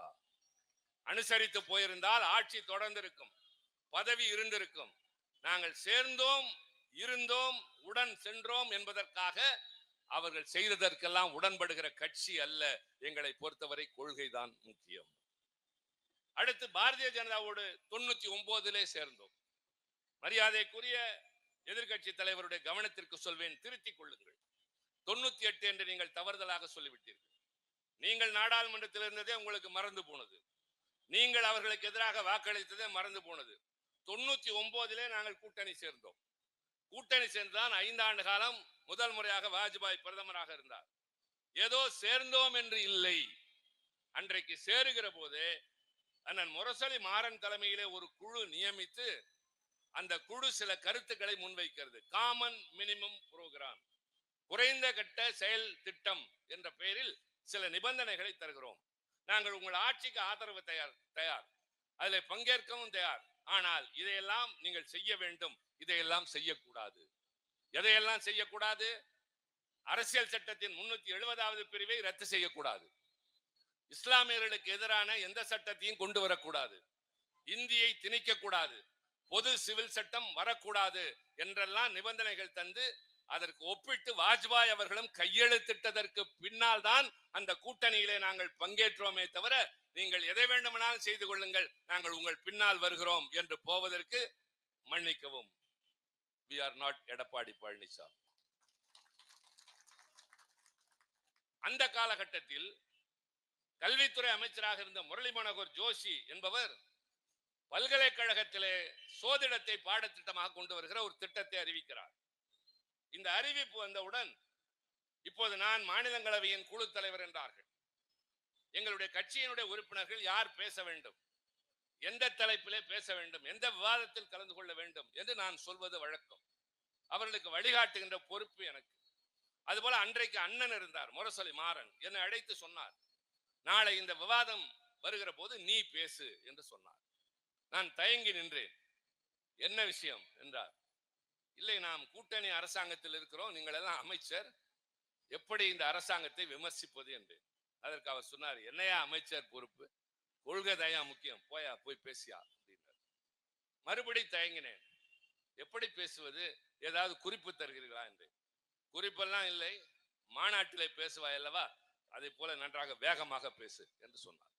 அனுசரித்து போயிருந்தால் ஆட்சி தொடர்ந்திருக்கும், பதவி இருந்திருக்கும். நாங்கள் சேர்ந்தோம், இருந்தோம், உடன் சென்றோம் என்பதற்காக அவர்கள் செய்ததற்கெல்லாம் உடன்படுகிற கட்சி அல்ல. எங்களை பொறுத்தவரை கொள்கைதான் முக்கியம். அடுத்து பாரதிய ஜனதாவோடு 99 சேர்ந்தோம். மரியாதைக்குரிய எதிர்கட்சி தலைவருடைய கவனத்திற்கு சொல்வேன், திருத்திக் கொள்ளுங்கள். 98 என்று நீங்கள் தவறுதலாக சொல்லிவிட்டீர்கள். நீங்கள் நாடாளுமன்றத்தில் இருந்ததே உங்களுக்கு மறந்து போனது. நீங்கள் அவர்களுக்கு எதிராக வாக்களித்ததே மறந்து போனது. 99 நாங்கள் கூட்டணி சேர்ந்தோம். கூட்டணி சேர்ந்துதான் 5 ஆண்டு காலம் முதல் முறையாக வாஜ்பாய் பிரதமராக இருந்தார். ஏதோ சேர்ந்தோம் என்று இல்லை. அன்றைக்கு சேருகிற போதே அண்ணன் முரசொலி மாறன் தலைமையிலே ஒரு குழு நியமித்து அந்த குழு சில கருத்துக்களை முன்வைக்கிறது. காமன் மினிமம் புரோகிராம், குறைந்த கட்ட செயல் திட்டம் என்ற பெயரில் சில நிபந்தனைகளை தருகிறோம். நாங்கள் உங்கள் ஆட்சிக்கு ஆதரவு தயார், அதில் பங்கேற்கவும் தயார். ஆனால் இதையெல்லாம் நீங்கள் செய்ய வேண்டும், இதையெல்லாம் செய்யக்கூடாது. எதையெல்லாம் செய்யக்கூடாது? அரசியல் சட்டத்தின் 370வது பிரிவை ரத்து செய்யக்கூடாது. இஸ்லாமியர்களுக்கு எதிரான எந்த சட்டத்தையும் கொண்டு வரக்கூடாது. இந்தியை திணிக்க கூடாது. பொது சிவில் சட்டம் வரக்கூடாது என்றெல்லாம் நிபந்தனைகள் தந்து அதற்கு ஒப்பிட்டு வாஜ்பாய் அவர்களும் கையெழுத்திட்டதற்கு பின்னால் தான் அந்த கூட்டணியிலே நாங்கள் பங்கேற்றோமே தவிர, நீங்கள் எதை வேண்டுமானாலும் செய்து கொள்ளுங்கள், நாங்கள் உங்கள் பின்னால் வருகிறோம் என்று போவதற்கு மன்னிக்கவும். We are not Edappadi Palaniswami. அந்த காலகட்டத்தில் கல்வித்துறை அமைச்சராக இருந்த முரளி மனோகர் ஜோஷி என்பவர் பல்கலைக்கழகத்திலே சோதிடத்தை பாடத்திட்டமாக கொண்டு வருகிற ஒரு திட்டத்தை அறிவிக்கிறார். இந்த அறிவிப்பு வந்தவுடன் இப்போது நான் மாநிலங்களவையின் குழு தலைவர் என்றார்கள். எங்களுடைய கட்சியினுடைய உறுப்பினர்கள் யார் பேச வேண்டும், எந்த தலைப்பிலே பேச வேண்டும், எந்த விவாதத்தில் கலந்து கொள்ள வேண்டும் என்று நான் சொல்வது வழக்கம். அவர்களுக்கு வழிகாட்டுகின்ற பொறுப்பு எனக்கு. அதுபோல அன்றைக்கு அண்ணன் இருந்தார், முரசொலி மாறன், என்னை அழைத்து சொன்னார், நாளை இந்த விவாதம் வருகிற போது நீ பேசு என்று சொன்னார். நான் தயங்கி நின்றேன். என்ன விஷயம் என்றார். இல்லை, நாம் கூட்டணி அரசாங்கத்தில் இருக்கிறோம், நீங்கள் எல்லாம் அமைச்சர், எப்படி இந்த அரசாங்கத்தை விமர்சிப்பது என்று. அதற்கு அவர் சொன்னார், என்னையா அமைச்சர் பொறுப்பு, கொள்கை தயா முக்கியம், போய் பேசியா அப்படின்னார். மறுபடி தயங்கினேன். எப்படி பேசுவது, ஏதாவது குறிப்பு தருகிறீர்களா என்று. குறிப்பெல்லாம் இல்லை, மாநாட்டிலே பேசுவாய் அல்லவா, அதை போல நன்றாக வேகமாக பேசு என்று சொன்னார்.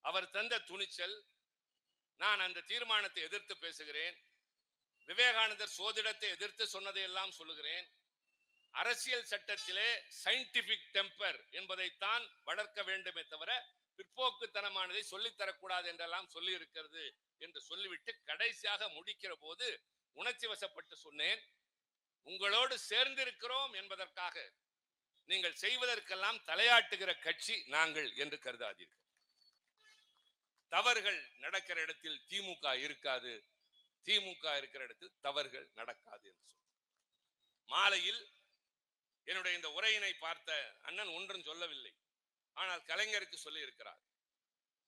அவர் தந்த துணிச்சல். நான் அந்த தீர்மானத்தை எதிர்த்து பேசுகிறேன். விவேகானந்தர் சோதிடத்தை எதிர்த்து சொன்னதையெல்லாம் சொல்லுகிறேன். அரசியல் சட்டத்திலே சயின்டிபிக் டெம்பர் என்பதைத்தான் வளர்க்க வேண்டுமே தவிர பிற்போக்குத்தனமானதை சொல்லித்தரக்கூடாது என்றெல்லாம் சொல்லி இருக்கிறது என்று சொல்லிவிட்டு கடைசியாக முடிக்கிற போது உணர்ச்சி வசப்பட்டு சொன்னேன், உங்களோடு சேர்ந்திருக்கிறோம் என்பதற்காக நீங்கள் செய்வதற்கெல்லாம் தலையாட்டுகிற கட்சி நாங்கள் என்று கருதாதீர்கள். தவறுகள் நடக்கிற இடத்தில் திமுக இருக்காது, திமுக இருக்கிற இடத்தில் தவறுகள் நடக்காது என்று சொன்னார். மாலையில் என்னுடைய இந்த உரையினை பார்த்த அண்ணன் ஒன்றும் சொல்லவில்லை, ஆனால் கலைஞருக்கு சொல்லி இருக்கிறார்.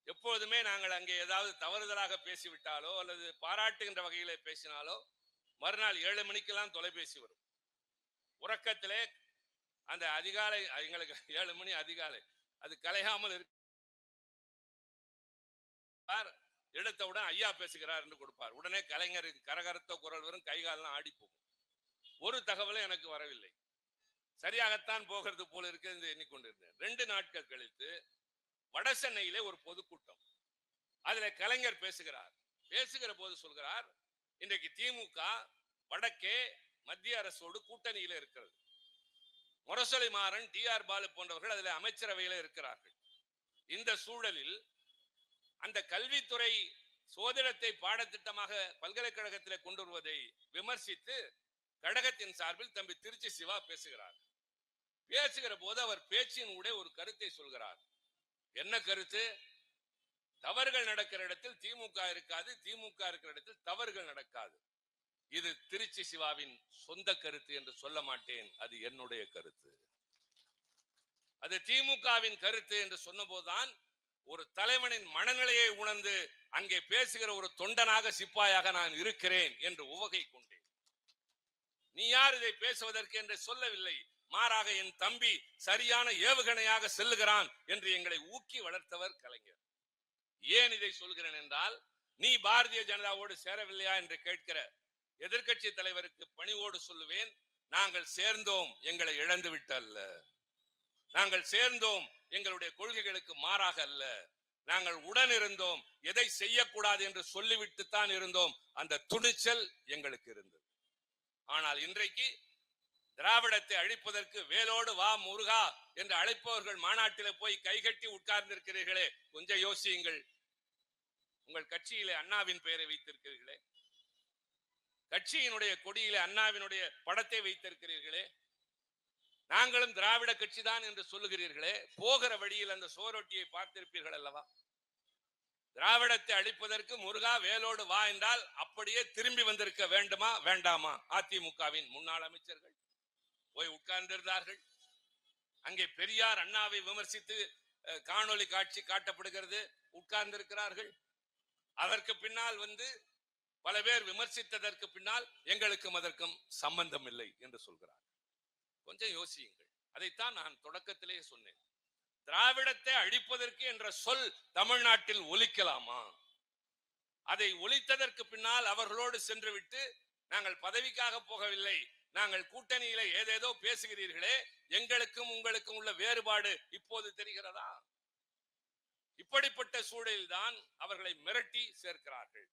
எப்போதுமே நாங்கள் அங்கே ஏதாவது தவறுதலாக பேசிவிட்டாலோ அல்லது பாராட்டுகின்ற வகையிலே பேசினாலோ மறுநாள் 7 மணிக்கெல்லாம் தொலைபேசி வரும். உறக்கத்திலே அந்த அதிகாலை, எங்களுக்கு 7 மணி அதிகாலை, அது கலையாமல் இருக்கு. எடுத்தவுடன் ஐயா பேசுகிறார் என்று கொடுப்பார். உடனே கலைஞருக்கு கரகரத்த குரல் வரும், கைகாலெல்லாம் ஆடி போகும். ஒரு தகவலும் எனக்கு வரவில்லை. சரியாகத்தான் போகிறது போல இருக்கு என்று எண்ணிக்கொண்டிருந்தேன். 2 நாட்கள் கழித்து வட சென்னையிலே ஒரு பொதுக்கூட்டம், அதுல கலைஞர் பேசுகிறார். பேசுகிற போது சொல்கிறார், இன்றைக்கு திமுக வடக்கே மத்திய அரசோடு கூட்டணியில இருக்கிறது. முரசொலி மாறன், TR பாலு போன்றவர்கள் அதில் அமைச்சரவையில இருக்கிறார்கள். இந்த சூழலில் அந்த கல்வித்துறை சோதிடத்தை பாடத்திட்டமாக பல்கலைக்கழகத்தில் கொண்டு வருவதை விமர்சித்து கழகத்தின் சார்பில் தம்பி திருச்சி சிவா பேசுகிறார். பேசுகிற போது அவர் பேச்சின் ஊடே ஒரு கருத்தை சொல்கிறார். என்ன கருத்து? தவறுகள் நடக்கிற இடத்தில் திமுக இருக்காது, திமுக இருக்கிற இடத்தில் தவறுகள் நடக்காது. இது திருச்சி சிவாவின் சொந்த கருத்து என்று சொல்ல மாட்டேன், அது என்னுடைய கருத்து. அது திமுகவின் கருத்து என்று சொன்னபோதுதான் ஒரு தலைவனின் மனநிலையை உணர்ந்து அங்கே பேசுகிற ஒரு தொண்டனாக சிப்பாயாக நான் இருக்கிறேன் என்று உவகை கொண்டேன். நீ யார் இதை பேசுவதற்கு என்று சொல்லவில்லை, மாறாக என் தம்பி சரியான ஏவுகணையாக செல்லுகிறான் என்று எங்களை ஊக்கி வளர்த்தவர் கலைஞர். ஏன் இதை சொல்கிறேன் என்றால், நீ பாரதிய ஜனதாவோடு சேரவில்லையா என்று கேட்கிற எதிர்கட்சி தலைவருக்கு பணிவோடு சொல்லுவேன், நாங்கள் சேர்ந்தோம், எங்களை இழந்து விட்டு அல்ல. நாங்கள் சேர்ந்தோம் எங்களுடைய கொள்கைகளுக்கு மாறாக அல்ல. நாங்கள் உடன் இருந்தோம், எதை செய்யக்கூடாது என்று சொல்லிவிட்டுத்தான் இருந்தோம். அந்த துணிச்சல் எங்களுக்கு இருந்தது. ஆனால் இன்றைக்கு திராவிடத்தை அழிப்பதற்கு வேலோடு வா முருகா என்று அழைப்பவர்கள் மாநாட்டிலே போய் கைகட்டி உட்கார்ந்திருக்கிறீர்களே, கொஞ்சம் யோசியுங்கள். உங்கள் கட்சியிலே அண்ணாவின் பெயரை வைத்திருக்கிறீர்களே, கட்சியினுடைய கொடியிலே அண்ணாவினுடைய படத்தை வைத்திருக்கிறீர்களே, நாங்களும் திராவிட கட்சி தான் என்று சொல்லுகிறீர்களே, போகிற வழியில் அந்த சோரொட்டியை பார்த்திருப்பீர்கள் அல்லவா? திராவிடத்தை அழிப்பதற்கு முருகா வேலோடு வா என்றால் அப்படியே திரும்பி வந்திருக்க வேண்டுமா வேண்டாமா? அதிமுகவின் முன்னாள் அமைச்சர்கள், போய் உட்கார்ந்திருந்தார்கள். அங்கே பெரியார் அண்ணாவை விமர்சித்து காணொளி காட்சி காட்டப்படுகிறது, உட்கார்ந்திருக்கிறார்கள். அதற்கு பின்னால் பல பேர் விமர்சித்ததற்கு பின்னால் எங்களுக்கும் அதற்கும் சம்பந்தம் இல்லை என்று சொல்கிறார். கொஞ்சம் யோசியுங்கள். அதைத்தான் நான் தொடக்கத்திலே சொன்னேன். திராவிடத்தை அழிப்பதற்கு என்ற சொல் தமிழ்நாட்டில் ஒலிக்கலாமா? அதை ஒலித்ததற்கு பின்னால் அவர்களோடு சென்று விட்டு நாங்கள் பதவிக்காக போகவில்லை, நாங்கள் கூட்டணியில ஏதேதோ பேசுகிறீர்களே, எங்களுக்கும் உங்களுக்கும் உள்ள வேறுபாடு இப்போது தெரிகிறதா? இப்படிப்பட்ட சூழலில் தான் அவர்களை மிரட்டி சேர்க்கிறார்கள்.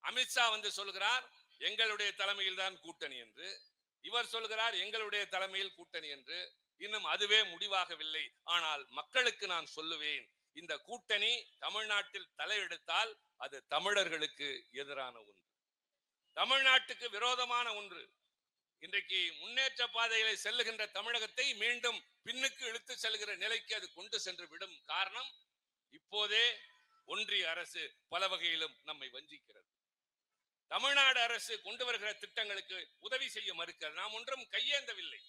அமித்ஷா சொல்கிறார் எங்களுடைய தலைமையில் தான் கூட்டணி என்று, இவர் சொல்கிறார் எங்களுடைய தலைமையில் கூட்டணி என்று. இன்னும் அதுவே முடிவாகவில்லை. ஆனால் மக்களுக்கு நான் சொல்லுவேன், இந்த கூட்டணி தமிழ்நாட்டில் தலையெடுத்தால் அது தமிழர்களுக்கு எதிரான ஒன்று, தமிழ்நாட்டுக்கு விரோதமான ஒன்று. இன்றைக்கு முன்னேற்ற பாதையிலே செல்லுகின்ற தமிழகத்தை மீண்டும் பின்னுக்கு இழுத்து செல்கிற நிலைக்கு அது கொண்டு சென்று விடும். காரணம், இப்போதே ஒன்றிய அரசு பல வகையிலும் நம்மை வஞ்சிக்கிறது. தமிழ்நாடு அரசு கொண்டு வருகிற திட்டங்களுக்கு உதவி செய்ய மறுக்கிறது. நாம் ஒன்றும் கையேந்தவில்லை,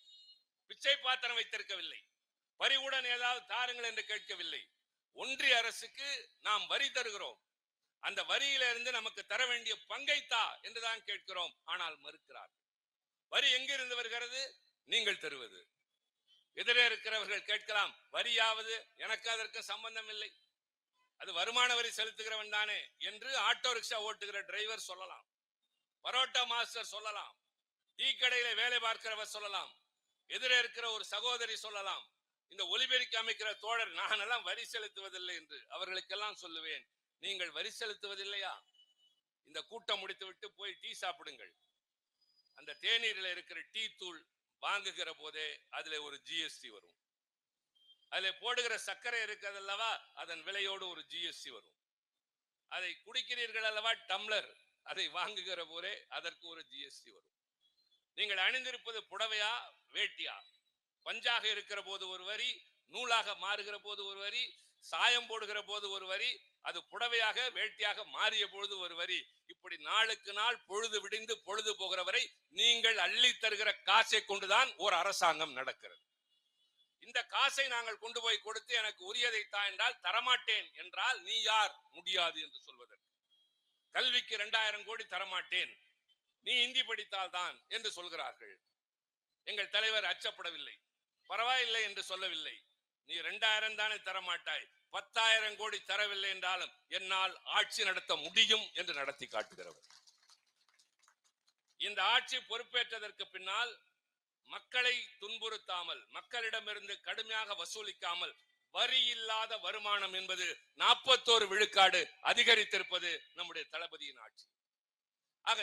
பிச்சை பாத்திரம் வைத்திருக்கவில்லை, பறிவுடன் ஏதாவது தாருங்கள் என்று கேட்கவில்லை. ஒன்றிய அரசுக்கு நாம் வரி தருகிறோம், அந்த வரியிலிருந்து நமக்கு தர வேண்டிய பங்கை தா என்றுதான் கேட்கிறோம். ஆனால் மறுக்கிறார். வரி எங்கிருந்து வருகிறது? நீங்கள் தருவது. எதிரே இருக்கிறவர்கள் கேட்கலாம், வரியாவது எனக்கு அதற்கு சம்பந்தம் இல்லை, அது வருமான வரி செலுத்துகிறவன் தானே என்று ஆட்டோ ரிக்ஷா ஓட்டுகிற டிரைவர் சொல்லலாம், பரோட்டா மாஸ்டர் சொல்லலாம், டீ கடையில வேலை பார்க்கிறவர் சொல்லலாம், எதிரே இருக்கிற ஒரு சகோதரி சொல்லலாம், இந்த ஒலிபெருக்கி அமைக்கிற தோழர் நான் எல்லாம் வரி செலுத்துவதில்லை என்று. அவர்களுக்கெல்லாம் சொல்லுவேன், நீங்கள் வரி செலுத்துவதில்லையா? இந்த கூட்டம் முடித்து விட்டு போய் டீ சாப்பிடுங்கள். அந்த தேநீரில் இருக்கிற டீ தூள் வாங்குகிற போதே அதுல ஒரு ஜிஎஸ்டி வரும். அதுல போடுகிற சர்க்கரை இருக்கிறது அல்லவா, அதன் விலையோடு ஒரு ஜிஎஸ்டி வரும். அதை குடிக்கிறீர்கள் அல்லவா டம்ளர், அதை வாங்குகிற போதே அதற்கு ஒரு ஜிஎஸ்டி வரும். நீங்கள் அணிந்திருப்பது புடவையா வேட்டியா, பஞ்சாக இருக்கிற போது ஒரு வரி, நூலாக மாறுகிற போது ஒரு வரி, சாயம் போடுகிற போது ஒரு வரி, அது புடவையாக வேட்டியாக மாறிய பொழுது ஒரு வரி. இப்படி நாளுக்கு நாள் பொழுது விடிந்து பொழுது போகிற வரை நீங்கள் அள்ளி தருகிற காசை கொண்டுதான் ஒரு அரசாங்கம் நடக்கிறது. இந்த காசை நாங்கள் கொண்டு போய் கொடுத்து எனக்கு உரியதை தா என்றால் தரமாட்டேன் என்றால் நீ யார் முடியாது என்று சொல்வதற்கு? கல்விக்கு 2000 கோடி தரமாட்டேன், நீ இந்தி படித்தால் தான் என்று சொல்கிறார்கள். எங்கள் தலைவர் அச்சப்படவில்லை, பரவாயில்லை என்று சொல்லவில்லை. நீ 2000 தானே தரமாட்டாய், 10,000 கோடி தரவில்லை என்றாலும் என்னால் ஆட்சி நடத்த முடியும் என்று நடத்தி காட்டுகிறவர். இந்த ஆட்சி பொறுப்பேற்றதற்கு பின்னால் மக்களை துன்புறுத்தாமல், மக்களிடமிருந்து கடுமையாக வசூலிக்காமல், வரி இல்லாத வருமானம் என்பது 41 விழுக்காடு அதிகரித்திருப்பது நம்முடைய தளபதியின் ஆட்சி. ஆக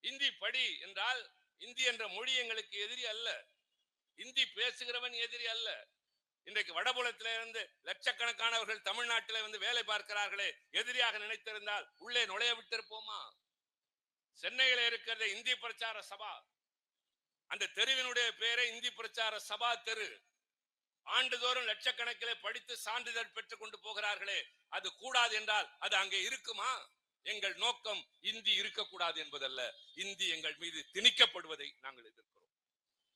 இந்தி படி என்றால், இந்தி என்ற மொழி எங்களுக்கு எதிரி அல்ல, இந்தி பேசுகிறவன் எதிரி அல்ல. இன்றைக்கு வடபுலத்திலிருந்து லட்சக்கணக்கானவர்கள் தமிழ்நாட்டில் வேலை பார்க்கிறார்களே, எதிரியாக நினைத்திருந்தால் உள்ளே நுழைய விட்டிருப்போமா? சென்னையில இருக்கிற இந்தி பிரச்சார சபா, அந்த தெருவினுடைய பெயரை இந்தி பிரச்சார சபா தெரு. ஆண்டுதோறும் லட்சக்கணக்கிலே படித்து சான்றிதழ் பெற்றுக் கொண்டு போகிறார்களே, அது கூடாது என்றால் அது அங்கே இருக்குமா? எங்கள் நோக்கம் இந்தி இருக்கக்கூடாது என்பதல்ல, இந்தி எங்கள் மீது திணிக்கப்படுவதை நாங்கள் எதிர்க்கிறோம்.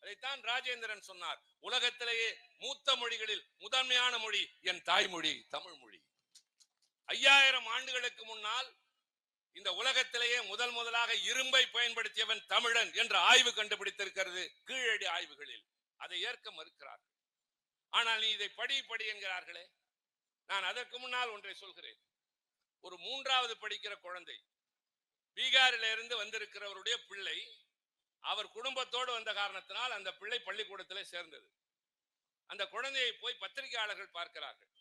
அதைத்தான் ராஜேந்திரன் சொன்னார், உலகத்திலேயே மூத்த மொழிகளில் முதன்மையான மொழி என் தாய்மொழி தமிழ் மொழி. 5000 ஆண்டுகளுக்கு முன்னால் இந்த உலகத்திலேயே முதலாக இரும்பை பயன்படுத்தியவன் தமிழன் என்ற ஆய்வு கண்டுபிடித்திருக்கிறது கீழடி ஆய்வுகளில். அதை ஏற்க மறுக்கிறார்கள். ஆனால் நீ இதை படி என்கிறார்களே. நான் அதற்கு முன்னால் ஒன்றை சொல்கிறேன். ஒரு 3வது படிக்கிற குழந்தை, பீகாரில இருந்து வந்திருக்கிறவருடைய பிள்ளை, அவர் குடும்பத்தோடு வந்த காரணத்தினால் அந்த பிள்ளை பள்ளிக்கூடத்திலே சேர்ந்தது. அந்த குழந்தையை போய் பத்திரிகையாளர்கள் பார்க்கிறார்கள்.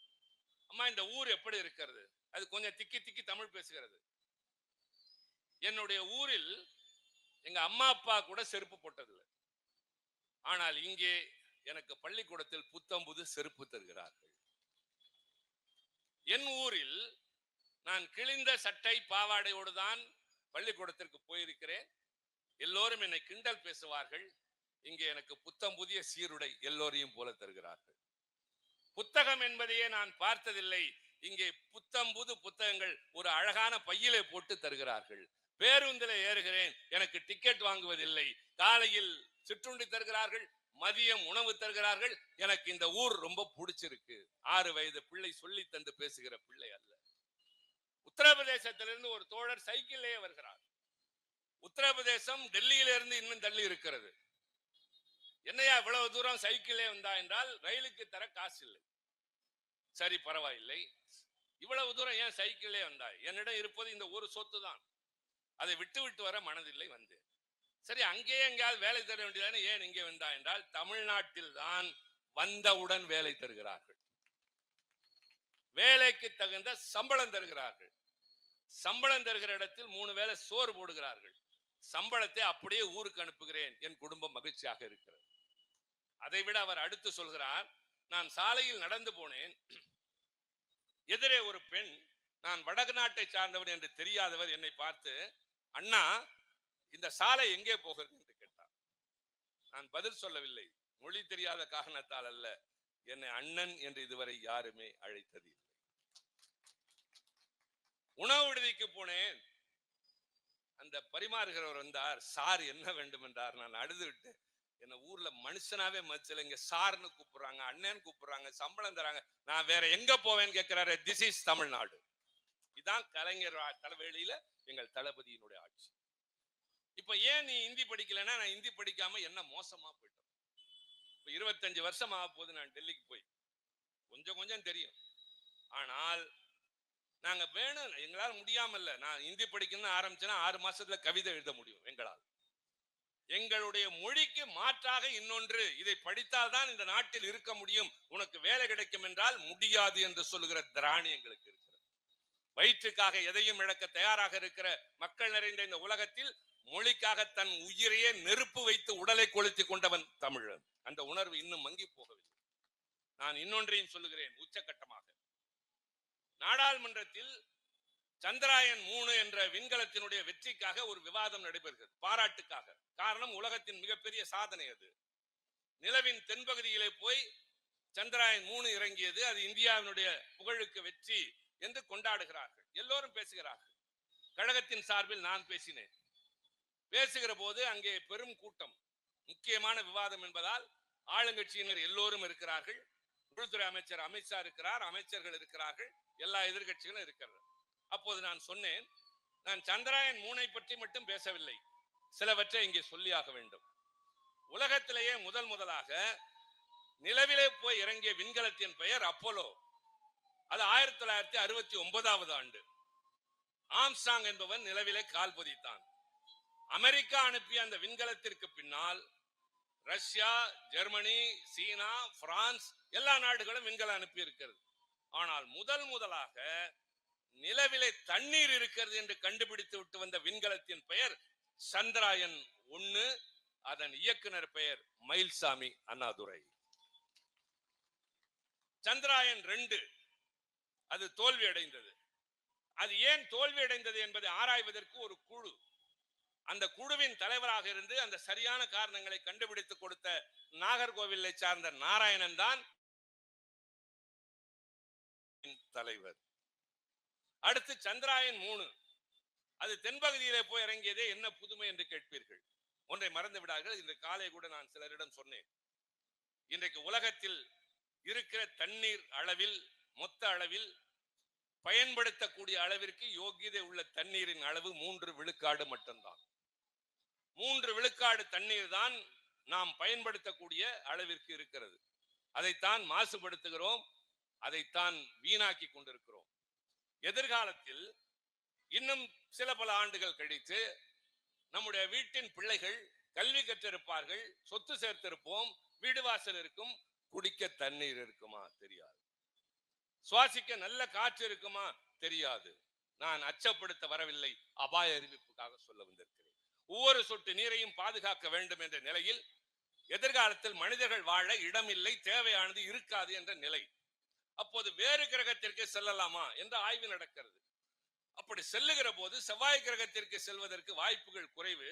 அம்மா, இந்த ஊர் எப்படி இருக்கிறது? அது கொஞ்சம் திக்கி தமிழ் பேசுகிறது. என்னுடைய ஊரில் எங்க அம்மா அப்பா கூட செருப்பு போட்டதில்லை, ஆனால் இங்கே எனக்கு பள்ளிக்கூடத்தில் புத்தம்புது செருப்பு தருகிறார்கள். என் ஊரில் நான் கிழிந்த சட்டை பாவாடையோடு தான் பள்ளிக்கூடத்திற்கு போயிருக்கிறேன். எல்லோரும் என்னை கிண்டல் பேசுவார்கள். இங்கே எனக்கு புத்தம் புதிய சீருடை எல்லோரையும் போல தருகிறார்கள். புத்தகம் என்பதையே நான் பார்த்ததில்லை, இங்கே புத்தம் புது புத்தகங்கள் ஒரு அழகான பையிலே போட்டு தருகிறார்கள். பேருந்தில் ஏறுகிறேன், எனக்கு டிக்கெட் வாங்குவதில்லை. காலையில் சிற்றுண்டி தருகிறார்கள், மதியம் உணவு தருகிறார்கள். எனக்கு இந்த ஊர் ரொம்ப பிடிச்சிருக்கு. 6 வயது பிள்ளை சொல்லி தந்து பேசுகிற பிள்ளை அல்ல. உத்தரப்பிரதேசத்திலிருந்து ஒரு தோழர் சைக்கிளே வருகிறார். உத்தரப்பிரதேசம் டெல்லியிலிருந்து இன்னும் தள்ளி இருக்கிறது. என்னையா இவ்வளவு தூரம் சைக்கிளே வந்தா என்றால், ரயிலுக்கு தர காசு இல்லை. சரி, பரவாயில்லை. இவ்வளவு தூரம் ஏன் சைக்கிளே வந்தாய்? என்னிடம் இருப்பது இந்த ஒரு சொத்து தான், அதை விட்டு விட்டு வர மனதில்லை, வந்தேன். சரி, அங்கேயே எங்கேயாவது வேலை தர வேண்டியதானே, ஏன் இங்கே வந்தா என்றால், தமிழ்நாட்டில் தான் வந்தவுடன் வேலை தருகிறார்கள், வேலைக்கு தகுந்த சம்பளம் தருகிறார்கள். சம்பளம் தருகிற இடத்தில் 3 வேளை சோறு போடுகிறார்கள். சம்பளத்தை அப்படியே ஊருக்கு அனுப்புகிறேன், என் குடும்பம் மகிழ்ச்சியாக இருக்கிறது. அதை விட அவர் அடுத்து சொல்கிறார், நான் சாலையில் நடந்து போனேன், எதிரே ஒரு பெண், நான் வடக்கு நாட்டை சார்ந்தவர் என்று தெரியாதவர், என்னை பார்த்து, அண்ணா இந்த சாலை எங்கே போகிறது என்று கேட்டார். நான் பதில் சொல்லவில்லை. மொழி தெரியாத காரணத்தால் அல்ல, என்னை அண்ணன் என்று இதுவரை யாருமே அழைத்தது இல்லை. உணவு விடுதிக்கு போனேன், அந்த பரிமாறுகிறவர் வந்தார், சார் என்ன வேண்டும் என்றார். நான் அழுது விட்டு, என்ன ஊர்ல மனுஷனாவே மதிச்சல, இங்க சார்னு கூப்பிடுறாங்க, அண்ணன் கூப்பிடுறாங்க, சம்பளம் தராங்க, நான் வேற எங்க போவேன்னு கேட்கிறாரு. This is Tamil Nadu. இதான் கலைஞர் தலைவேளியில எங்கள் தளபதியினுடைய ஆட்சி. இப்ப ஏன் நீ ஹிந்தி படிக்கலன்னா, நான் ஹிந்தி படிக்காம என்ன மோசமா போயிட்டோம். இப்ப 25 வருஷம் ஆக போது நான் டெல்லிக்கு போய், கொஞ்சம் கொஞ்சம் தெரியும். ஆனால் நாங்க வேணும், எங்களால் முடியாமல்ல. நான் ஹிந்தி படிக்கணும்னு ஆரம்பிச்சேன்னா 6 மாசத்துல கவிதை எழுத முடியும் எங்களால். எங்களுடைய மொழிக்கு மாற்றாக இன்னொன்று, இதை படித்தால் தான் இந்த நாட்டில் இருக்க முடியும், உனக்கு வேலை கிடைக்கும் என்றால் முடியாது என்று சொல்லுகிற திராணி எங்களுக்கு இருக்கிறது. வயிற்றுக்காக எதையும் இழக்க தயாராக இருக்கிற மக்கள் நிறைந்த இந்த உலகத்தில் மொழிக்காக தன் உயிரையே நெருப்பு வைத்து உடலை கொளுத்தி கொண்டவன் தமிழன். அந்த உணர்வு இன்னும் மங்கி போகவில்லை. நான் இன்னொன்றையும் சொல்லுகிறேன் உச்சகட்டமாக. நாடாளுமன்றத்தில் சந்திராயன் 3 என்ற விண்கலத்தினுடைய வெற்றிக்காக ஒரு விவாதம் நடைபெறுகிறது, பாராட்டுக்காக. காரணம், உலகத்தின் மிகப்பெரிய சாதனை அது. நிலவின் தென்பகுதியிலே போய் சந்திராயன் 3 இறங்கியது, அது இந்தியாவினுடைய புகழுக்கு வெற்றி என்று கொண்டாடுகிறார்கள், எல்லோரும் பேசுகிறார்கள். கழகத்தின் சார்பில் நான் பேசினேன். பேசுகிற போது அங்கே பெரும் கூட்டம், முக்கியமான விவாதம் என்பதால் ஆளுங்கட்சியினர் எல்லோரும் இருக்கிறார்கள். உள்துறை அமைச்சர் அமித்ஷா இருக்கிறார், அமைச்சர்கள் இருக்கிறார்கள், எல்லா எதிர்கட்சிகளும் இருக்கிறார்கள். அப்போது நான் சொன்னேன், நான் சந்திராயன் 3 பற்றி மட்டும் பேசவில்லை, சிலவற்றை இங்கே சொல்லியாக வேண்டும். உலகத்திலேயே முதலாக நிலவிலே போய் இறங்கிய விண்கலத்தின் பெயர் அப்போலோ. அது 1969 ஆண்டு. ஆம்ஸ்ட்ராங் என்பவன் நிலவிலே கால் பதித்தான். அமெரிக்கா அனுப்பிய அந்த விண்கலத்திற்கு பின்னால் ரஷ்யா, ஜெர்மனி, சீனா, பிரான்ஸ் எல்லா நாடுகளும் விண்கலம் அனுப்பி இருக்கிறது. ஆனால் முதலாக நிலவிலே தண்ணீர் இருக்கிறது என்று கண்டுபிடித்து விட்டு வந்த விண்கலத்தின் பெயர் சந்திராயன் 1. அதன் இயக்குனர் பெயர் மயில்சாமி அண்ணாதுரை. சந்திராயன் 2 அது தோல்வி அடைந்தது. அது ஏன் தோல்வி அடைந்தது என்பதை ஆராய்வதற்கு ஒரு குழு, அந்த குழுவின் தலைவராக இருந்து அந்த சரியான காரணங்களை கண்டுபிடித்து கொடுத்த நாகர்கோவிலை சார்ந்த நாராயணன் தான் தலைவர். அடுத்து சந்திராயன் 3 அது தென்பகுதியிலே போய் இறங்கியதே என்ன புதுமை என்று கேட்பீர்கள். ஒன்றை மறந்து விடார்கள். இன்று காலை கூட நான் சிலரிடம் சொன்னேன், இன்றைக்கு உலகத்தில் இருக்கிற தண்ணீர் அளவில், மொத்த அளவில் பயன்படுத்தக்கூடிய அளவிற்கு யோகியதை உள்ள தண்ணீரின் அளவு 3 விழுக்காடு மட்டும்தான். 3 விழுக்காடு தண்ணீர் தான் நாம் பயன்படுத்தக்கூடிய அளவிற்கு இருக்கிறது. அதைத்தான் மாசுபடுத்துகிறோம், அதைத்தான் வீணாக்கி கொண்டிருக்கிறோம். எதிர்காலத்தில் இன்னும் சில பல ஆண்டுகள் கழித்து நம்முடைய வீட்டின் பிள்ளைகள் கல்வி கற்றிருப்பார்கள், சொத்து சேர்த்திருப்போம், வீடு வாசல் இருக்கும், குடிக்க தண்ணீர் இருக்குமா தெரியாது, சுவாசிக்க நல்ல காற்று இருக்குமா தெரியாது. நான் அச்சப்படுத்த வரவில்லை, அபாய அறிவிப்புக்காக சொல்ல வந்திருக்கிறேன். ஒவ்வொரு சொட்டு நீரையும் பாதுகாக்க வேண்டும் என்ற நிலையில் எதிர்காலத்தில் மனிதர்கள் வாழ இடமில்லை, தேவையானது இருக்காது என்ற நிலை. அப்போது வேறு கிரகத்திற்கு செல்லலாமா என்ற ஆய்வு நடக்கிறது. அப்படி செல்லுகிற போது செவ்வாய் கிரகத்திற்கு செல்வதற்கு வாய்ப்புகள் குறைவு,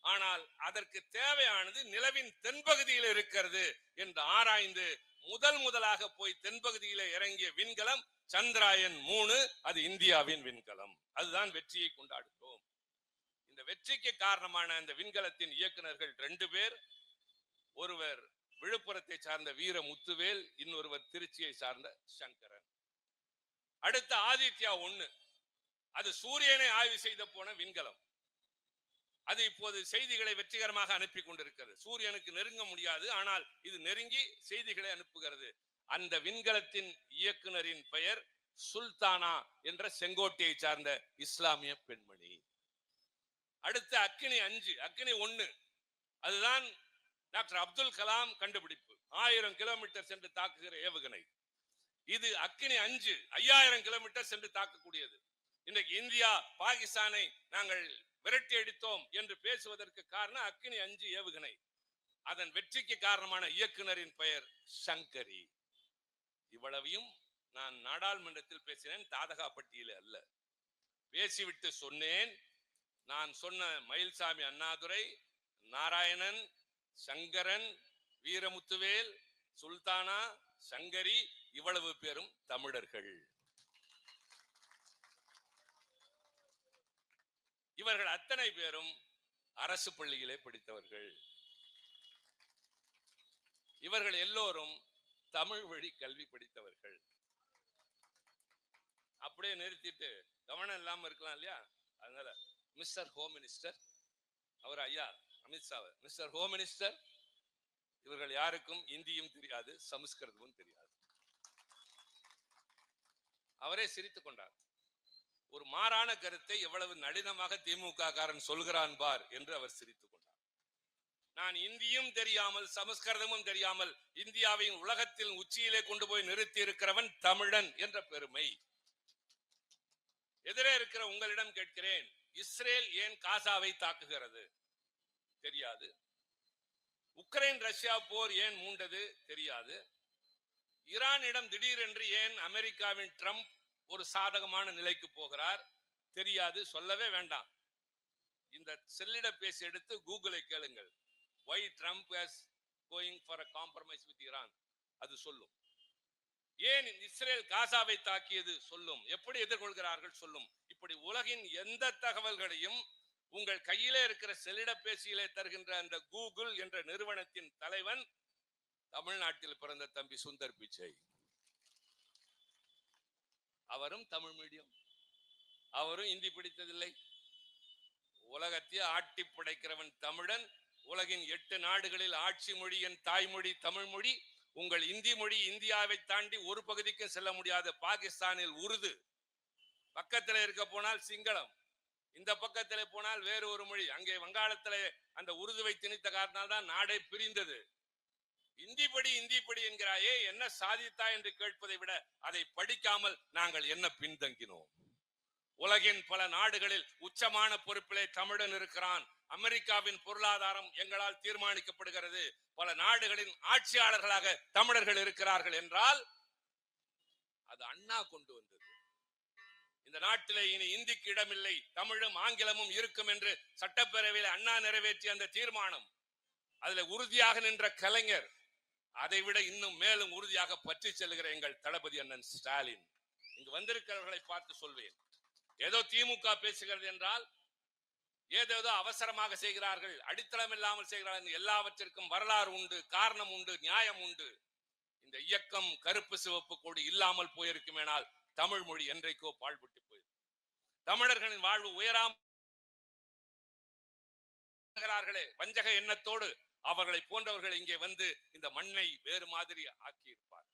ஆனால் அதற்கு தேவையானது நிலவின் தென்பகுதியில் இருக்கிறது என்று ஆராய்ந்து முதலாக போய் தென்பகுதியில இறங்கிய விண்கலம் சந்திராயன் 3. அது இந்தியாவின் விண்கலம். அதுதான் வெற்றியை கொண்டாடுகிறோம். வெற்றிக்கு காரணமான அந்த விண்கலத்தின் இயக்குனர்கள் 2 பேர். ஒருவர் விழுப்புரத்தை சார்ந்த வீர முத்துவேல், இன்னொருவர் திருச்சியை சார்ந்த சங்கரன். அடுத்த ஆதித்யா 1, அது சூரியனை ஆய்வு செய்த போன விண்கலம். அது இப்போது செய்திகளை வெற்றிகரமாக அனுப்பி கொண்டிருக்கிறது. சூரியனுக்கு நெருங்க முடியாது, ஆனால் இது நெருங்கி செய்திகளை அனுப்புகிறது. அந்த விண்கலத்தின் இயக்குனரின் பெயர் சுல்தானா என்ற செங்கோட்டையை சார்ந்த இஸ்லாமிய பெண்மணி. அடுத்த அக்கினி 5, அக்கினி 1, அதுதான் டாக்டர் அப்துல் கலாம் கண்டுபிடிப்பு. 1000 கிலோமீட்டர் சென்று தாக்குகிற ஏவுகணை. இது அக்கினி 5, 5000 கிலோமீட்டர் சென்று தாக்கக்கூடியது. இன்றைக்கு இந்தியா பாகிஸ்தானை நாங்கள் விரட்டி அடித்தோம் என்று பேசுவதற்கு காரணம் அக்கினி 5 ஏவுகணை. அதன் வெற்றிக்கு காரணமான இயக்குனரின் பெயர் சங்கரி. இவ்வளவையும் நான் நாடாளுமன்றத்தில் பேசினேன், தாதகாப்பட்டியில அல்ல. பேசிவிட்டு சொன்னேன், நான் சொன்ன மயில்சாமி அண்ணாதுரை, நாராயணன், சங்கரன், வீரமுத்துவேல், சுல்தானா, சங்கரி இவ்வளவு பேரும் தமிழர்கள். இவர்கள் அத்தனை பேரும் அரசு பள்ளியிலே படித்தவர்கள். இவர்கள் எல்லோரும் தமிழ் வழி கல்வி படித்தவர்கள். அப்படியே நிறுத்திட்டு கவனம் இல்லாம இருக்கலாம் இல்லையா? அதனால மிஸ்டர் ஹோம் மினிஸ்டர், அவர் ஐயா அமித்ஷா, மிஸ்டர் ஹோம் மினிஸ்டர், இவர்கள் யாருக்கும் இந்தியும் தெரியாது, சமஸ்கிருதமும் தெரியாது. அவரே சிரித்துக் கொண்டார். ஒரு மாறான கருத்தை எவ்வளவு நளினமாக திமுக காரன் சொல்கிறான் பார் என்று அவர் சிரித்துக் கொண்டார். நான் இந்தியும் தெரியாமல் சமஸ்கிருதமும் தெரியாமல் இந்தியாவின் உலகத்தில் உச்சியிலே கொண்டு போய் நிறுத்தி இருக்கிறவன் தமிழன் என்ற பெருமை. எதிரே இருக்கிற உங்களிடம் கேட்கிறேன், இஸ்ரேல் ஏன் காசாவை தாக்குகிறது? தெரியாது. உக்ரைன் ரஷ்யா போர் ஏன் மூண்டது? தெரியாது. ஈரானிடம் திடீரென்று ஏன் அமெரிக்காவின் ட்ரம்ப் ஒரு சாதகமான நிலைக்கு போகிறார்? தெரியாது. சொல்லவே வேண்டாம். இந்த செல்லிட பேசி எடுத்து கூகுளை கேளுங்கள். Why Trump is going for a compromise with Iran? அது சொல்லும். ஏன் இஸ்ரேல் காசாவை தாக்கியது? சொல்லும். எப்படி எதிர்கொள்கிறார்கள்? சொல்லும். இப்படி உலகின் எந்த தகவல்களையும் உங்கள் கையிலே இருக்கிற செல்லிட பேசியிலே தருகின்ற அந்த கூகுள் என்ற நிறுவனத்தின் தலைவன் தமிழ்நாட்டில் பிறந்த தம்பி சுந்தர் பிச்சை. அவரும் தமிழ் மீடியம், அவரும் இந்தி பிடித்ததில்லை. உலகத்தை ஆட்டி படைக்கிறவன் தமிழன். உலகின் 8 நாடுகளில் ஆட்சி மொழி என் தாய்மொழி தமிழ் மொழி. உங்கள் இந்தி மொழி இந்தியாவை தாண்டி ஒரு பகுதிக்கும் செல்ல முடியாது. பாகிஸ்தானில் உருது, பக்கத்தில் இருக்க போனால் சிங்களம், இந்த பக்கத்தில் போனால் வேறு ஒரு மொழி. அங்கே வங்காளத்தில் அந்த உருதுவை திணித்த காரணத்தால் தான் நாடே பிரிந்தது. இந்தி படி என்கிறாயே, என்ன சாதித்தா என்று கேட்பதை விட அதை படிக்காமல் நாங்கள் என்ன பின்தங்கினோம்? உலகின் பல நாடுகளில் உச்சமான பொறுப்பிலே தமிழன் இருக்கிறான். அமெரிக்காவின் பொருளாதாரம் எங்களால் தீர்மானிக்கப்படுகிறது. பல நாடுகளின் ஆட்சியாளர்களாக தமிழர்கள் இருக்கிறார்கள் என்றால் அது அண்ணா கொண்டு வந்தது. இந்த நாட்டிலே இனி இந்திக்கு இடமில்லை, தமிழும் ஆங்கிலமும் இருக்கும் என்று சட்டப்பேரவையில் அண்ணா நிறைவேற்றிய அந்த தீர்மானம், அதுல உறுதியாக நின்ற கலைஞர், அதை விட இன்னும் மேலும் உறுதியாக பற்றி செல்கிற எங்கள் தளபதி அண்ணன் ஸ்டாலின். இங்கு வந்திருக்கிறவர்களை பார்த்து சொல்வேன், ஏதோ திமுக பேசுகிறது என்றால் ஏதேதோ அவசரமாக செய்கிறார்கள், அடித்தளம் இல்லாமல் செய்கிறார்கள். எல்லாவற்றிற்கும் வரலாறு உண்டு, காரணம் உண்டு, நியாயம் உண்டு. இந்த இயக்கம் கருப்பு சிவப்பு கொடி இல்லாமல் போயிருக்குமேனால் தமிழ் மொழி என்றைக்கோ பாழ்பட்டு போயிருக்கும். தமிழர்களின் வாழ்வு உயராமலே வஞ்சக எண்ணத்தோடு அவர்களை போன்றவர்கள் இங்கே வந்து இந்த மண்ணை வேறு மாதிரி ஆக்கி இருப்பார்.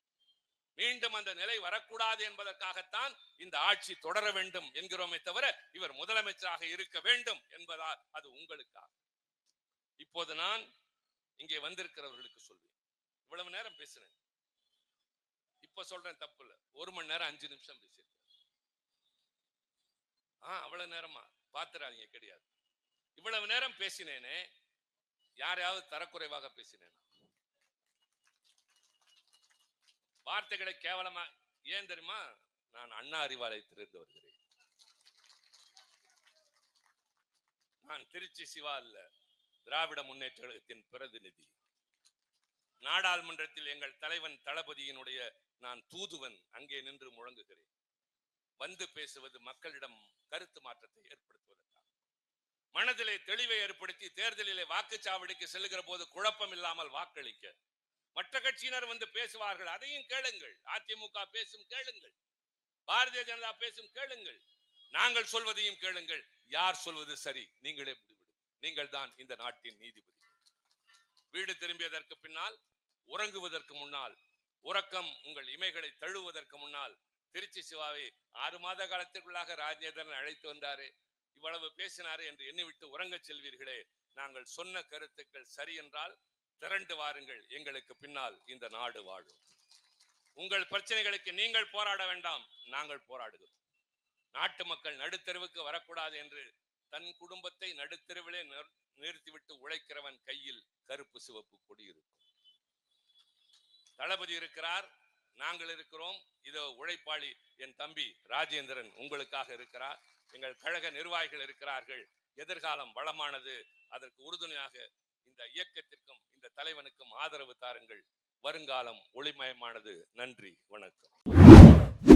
மீண்டும் அந்த நிலை வரக்கூடாது என்பதற்காகத்தான் இந்த ஆட்சி தொடர வேண்டும் என்கிறோமே தவிர இவர் முதலமைச்சராக இருக்க வேண்டும் என்பதால் அது உங்களுக்காக. இப்போது நான் இங்கே வந்திருக்கிறவர்களுக்கு சொல்வேன், இவ்வளவு நேரம் பேசுறேன், இப்ப சொல்றேன் தப்பு இல்ல, 1 மணி நேரம் 5 நிமிஷம் பேசியிருக்கேன். அவ்வளவு நேரமா பாத்துறாதீங்க, கிடையாது. இவ்வளவு நேரம் பேசினேனே, யாரையாவது தரக்குறைவாக பேசினேன்? வார்த்தைகளை கேவலமா, ஏன் தெரியுமா? நான் அண்ணா அறிவாலயத்திலிருந்து வருகிறேன். நான் திருச்சி சிவா அல்ல, திராவிட முன்னேற்ற கழகத்தின் பிரதிநிதி. நாடாளுமன்றத்தில் எங்கள் தலைவன் தளபதியினுடைய நான் தூதுவன், அங்கே நின்று முழங்குகிறேன். வந்து பேசுவது மக்களிடம் கருத்து மாற்றத்தை ஏற்படுத்துவதற்காக. மனதிலே தெளிவை ஏற்படுத்தி தேர்தலிலே வாக்குச்சாவடிக்கு செல்லுகிற போது குழப்பம் இல்லாமல் வாக்களிக்க. மற்ற கட்சியினர் வந்து பேசுவார்கள், அதையும் கேளுங்கள். அதிமுக பேசும் கேளுங்கள், பாரதிய ஜனதா பேசும் கேளுங்கள், நாங்கள் சொல்வதையும் கேளுங்கள். யார் சொல்வது சரி நீங்களே முடிவெடுங்கள். நீங்கள் தான் இந்த நாட்டின் நீதிபதி. வீடு திரும்பியதற்கு பின்னால், உறங்குவதற்கு முன்னால், உறக்கம் உங்கள் இமைகளை தழுவதற்கு முன்னால், திருச்சி சிவாவை 6 மாத காலத்திற்குள்ளாக ராஜேந்திரன் அழைத்து வந்தாரே, இவ்வளவு பேசினாரே என்று எண்ணிவிட்டு உறங்க செல்வீர்களே. நாங்கள் சொன்ன கருத்துக்கள் சரி என்றால் திரண்டு வாருங்கள், எங்களுக்கு பின்னால் இந்த நாடு வாழும். உங்கள் பிரச்சனைகளுக்கு நீங்கள் போராட வேண்டாம், நாங்கள் போராடுகிறோம். நாட்டு மக்கள் நடுத்தெருவுக்கு வரக்கூடாது என்று தன் குடும்பத்தை நடுத்தெருவிலே நிறுத்திவிட்டு உழைக்கிறவன் கையில் கருப்பு சிவப்பு கொடி இருக்கும். தளபதி இருக்கிறார், நாங்கள் இருக்கிறோம். இதோ உழைப்பாளி என் தம்பி ராஜேந்திரன் உங்களுக்காக இருக்கிறார். எங்கள் கழக நிர்வாகிகள் இருக்கிறார்கள். எதிர்காலம் வளமானது. அதற்கு உறுதுணையாக இந்த இயக்கத்திற்கும் இந்த தலைவனுக்கும் ஆதரவு தாருங்கள். வருங்காலம் ஒளிமயமானது. நன்றி, வணக்கம்.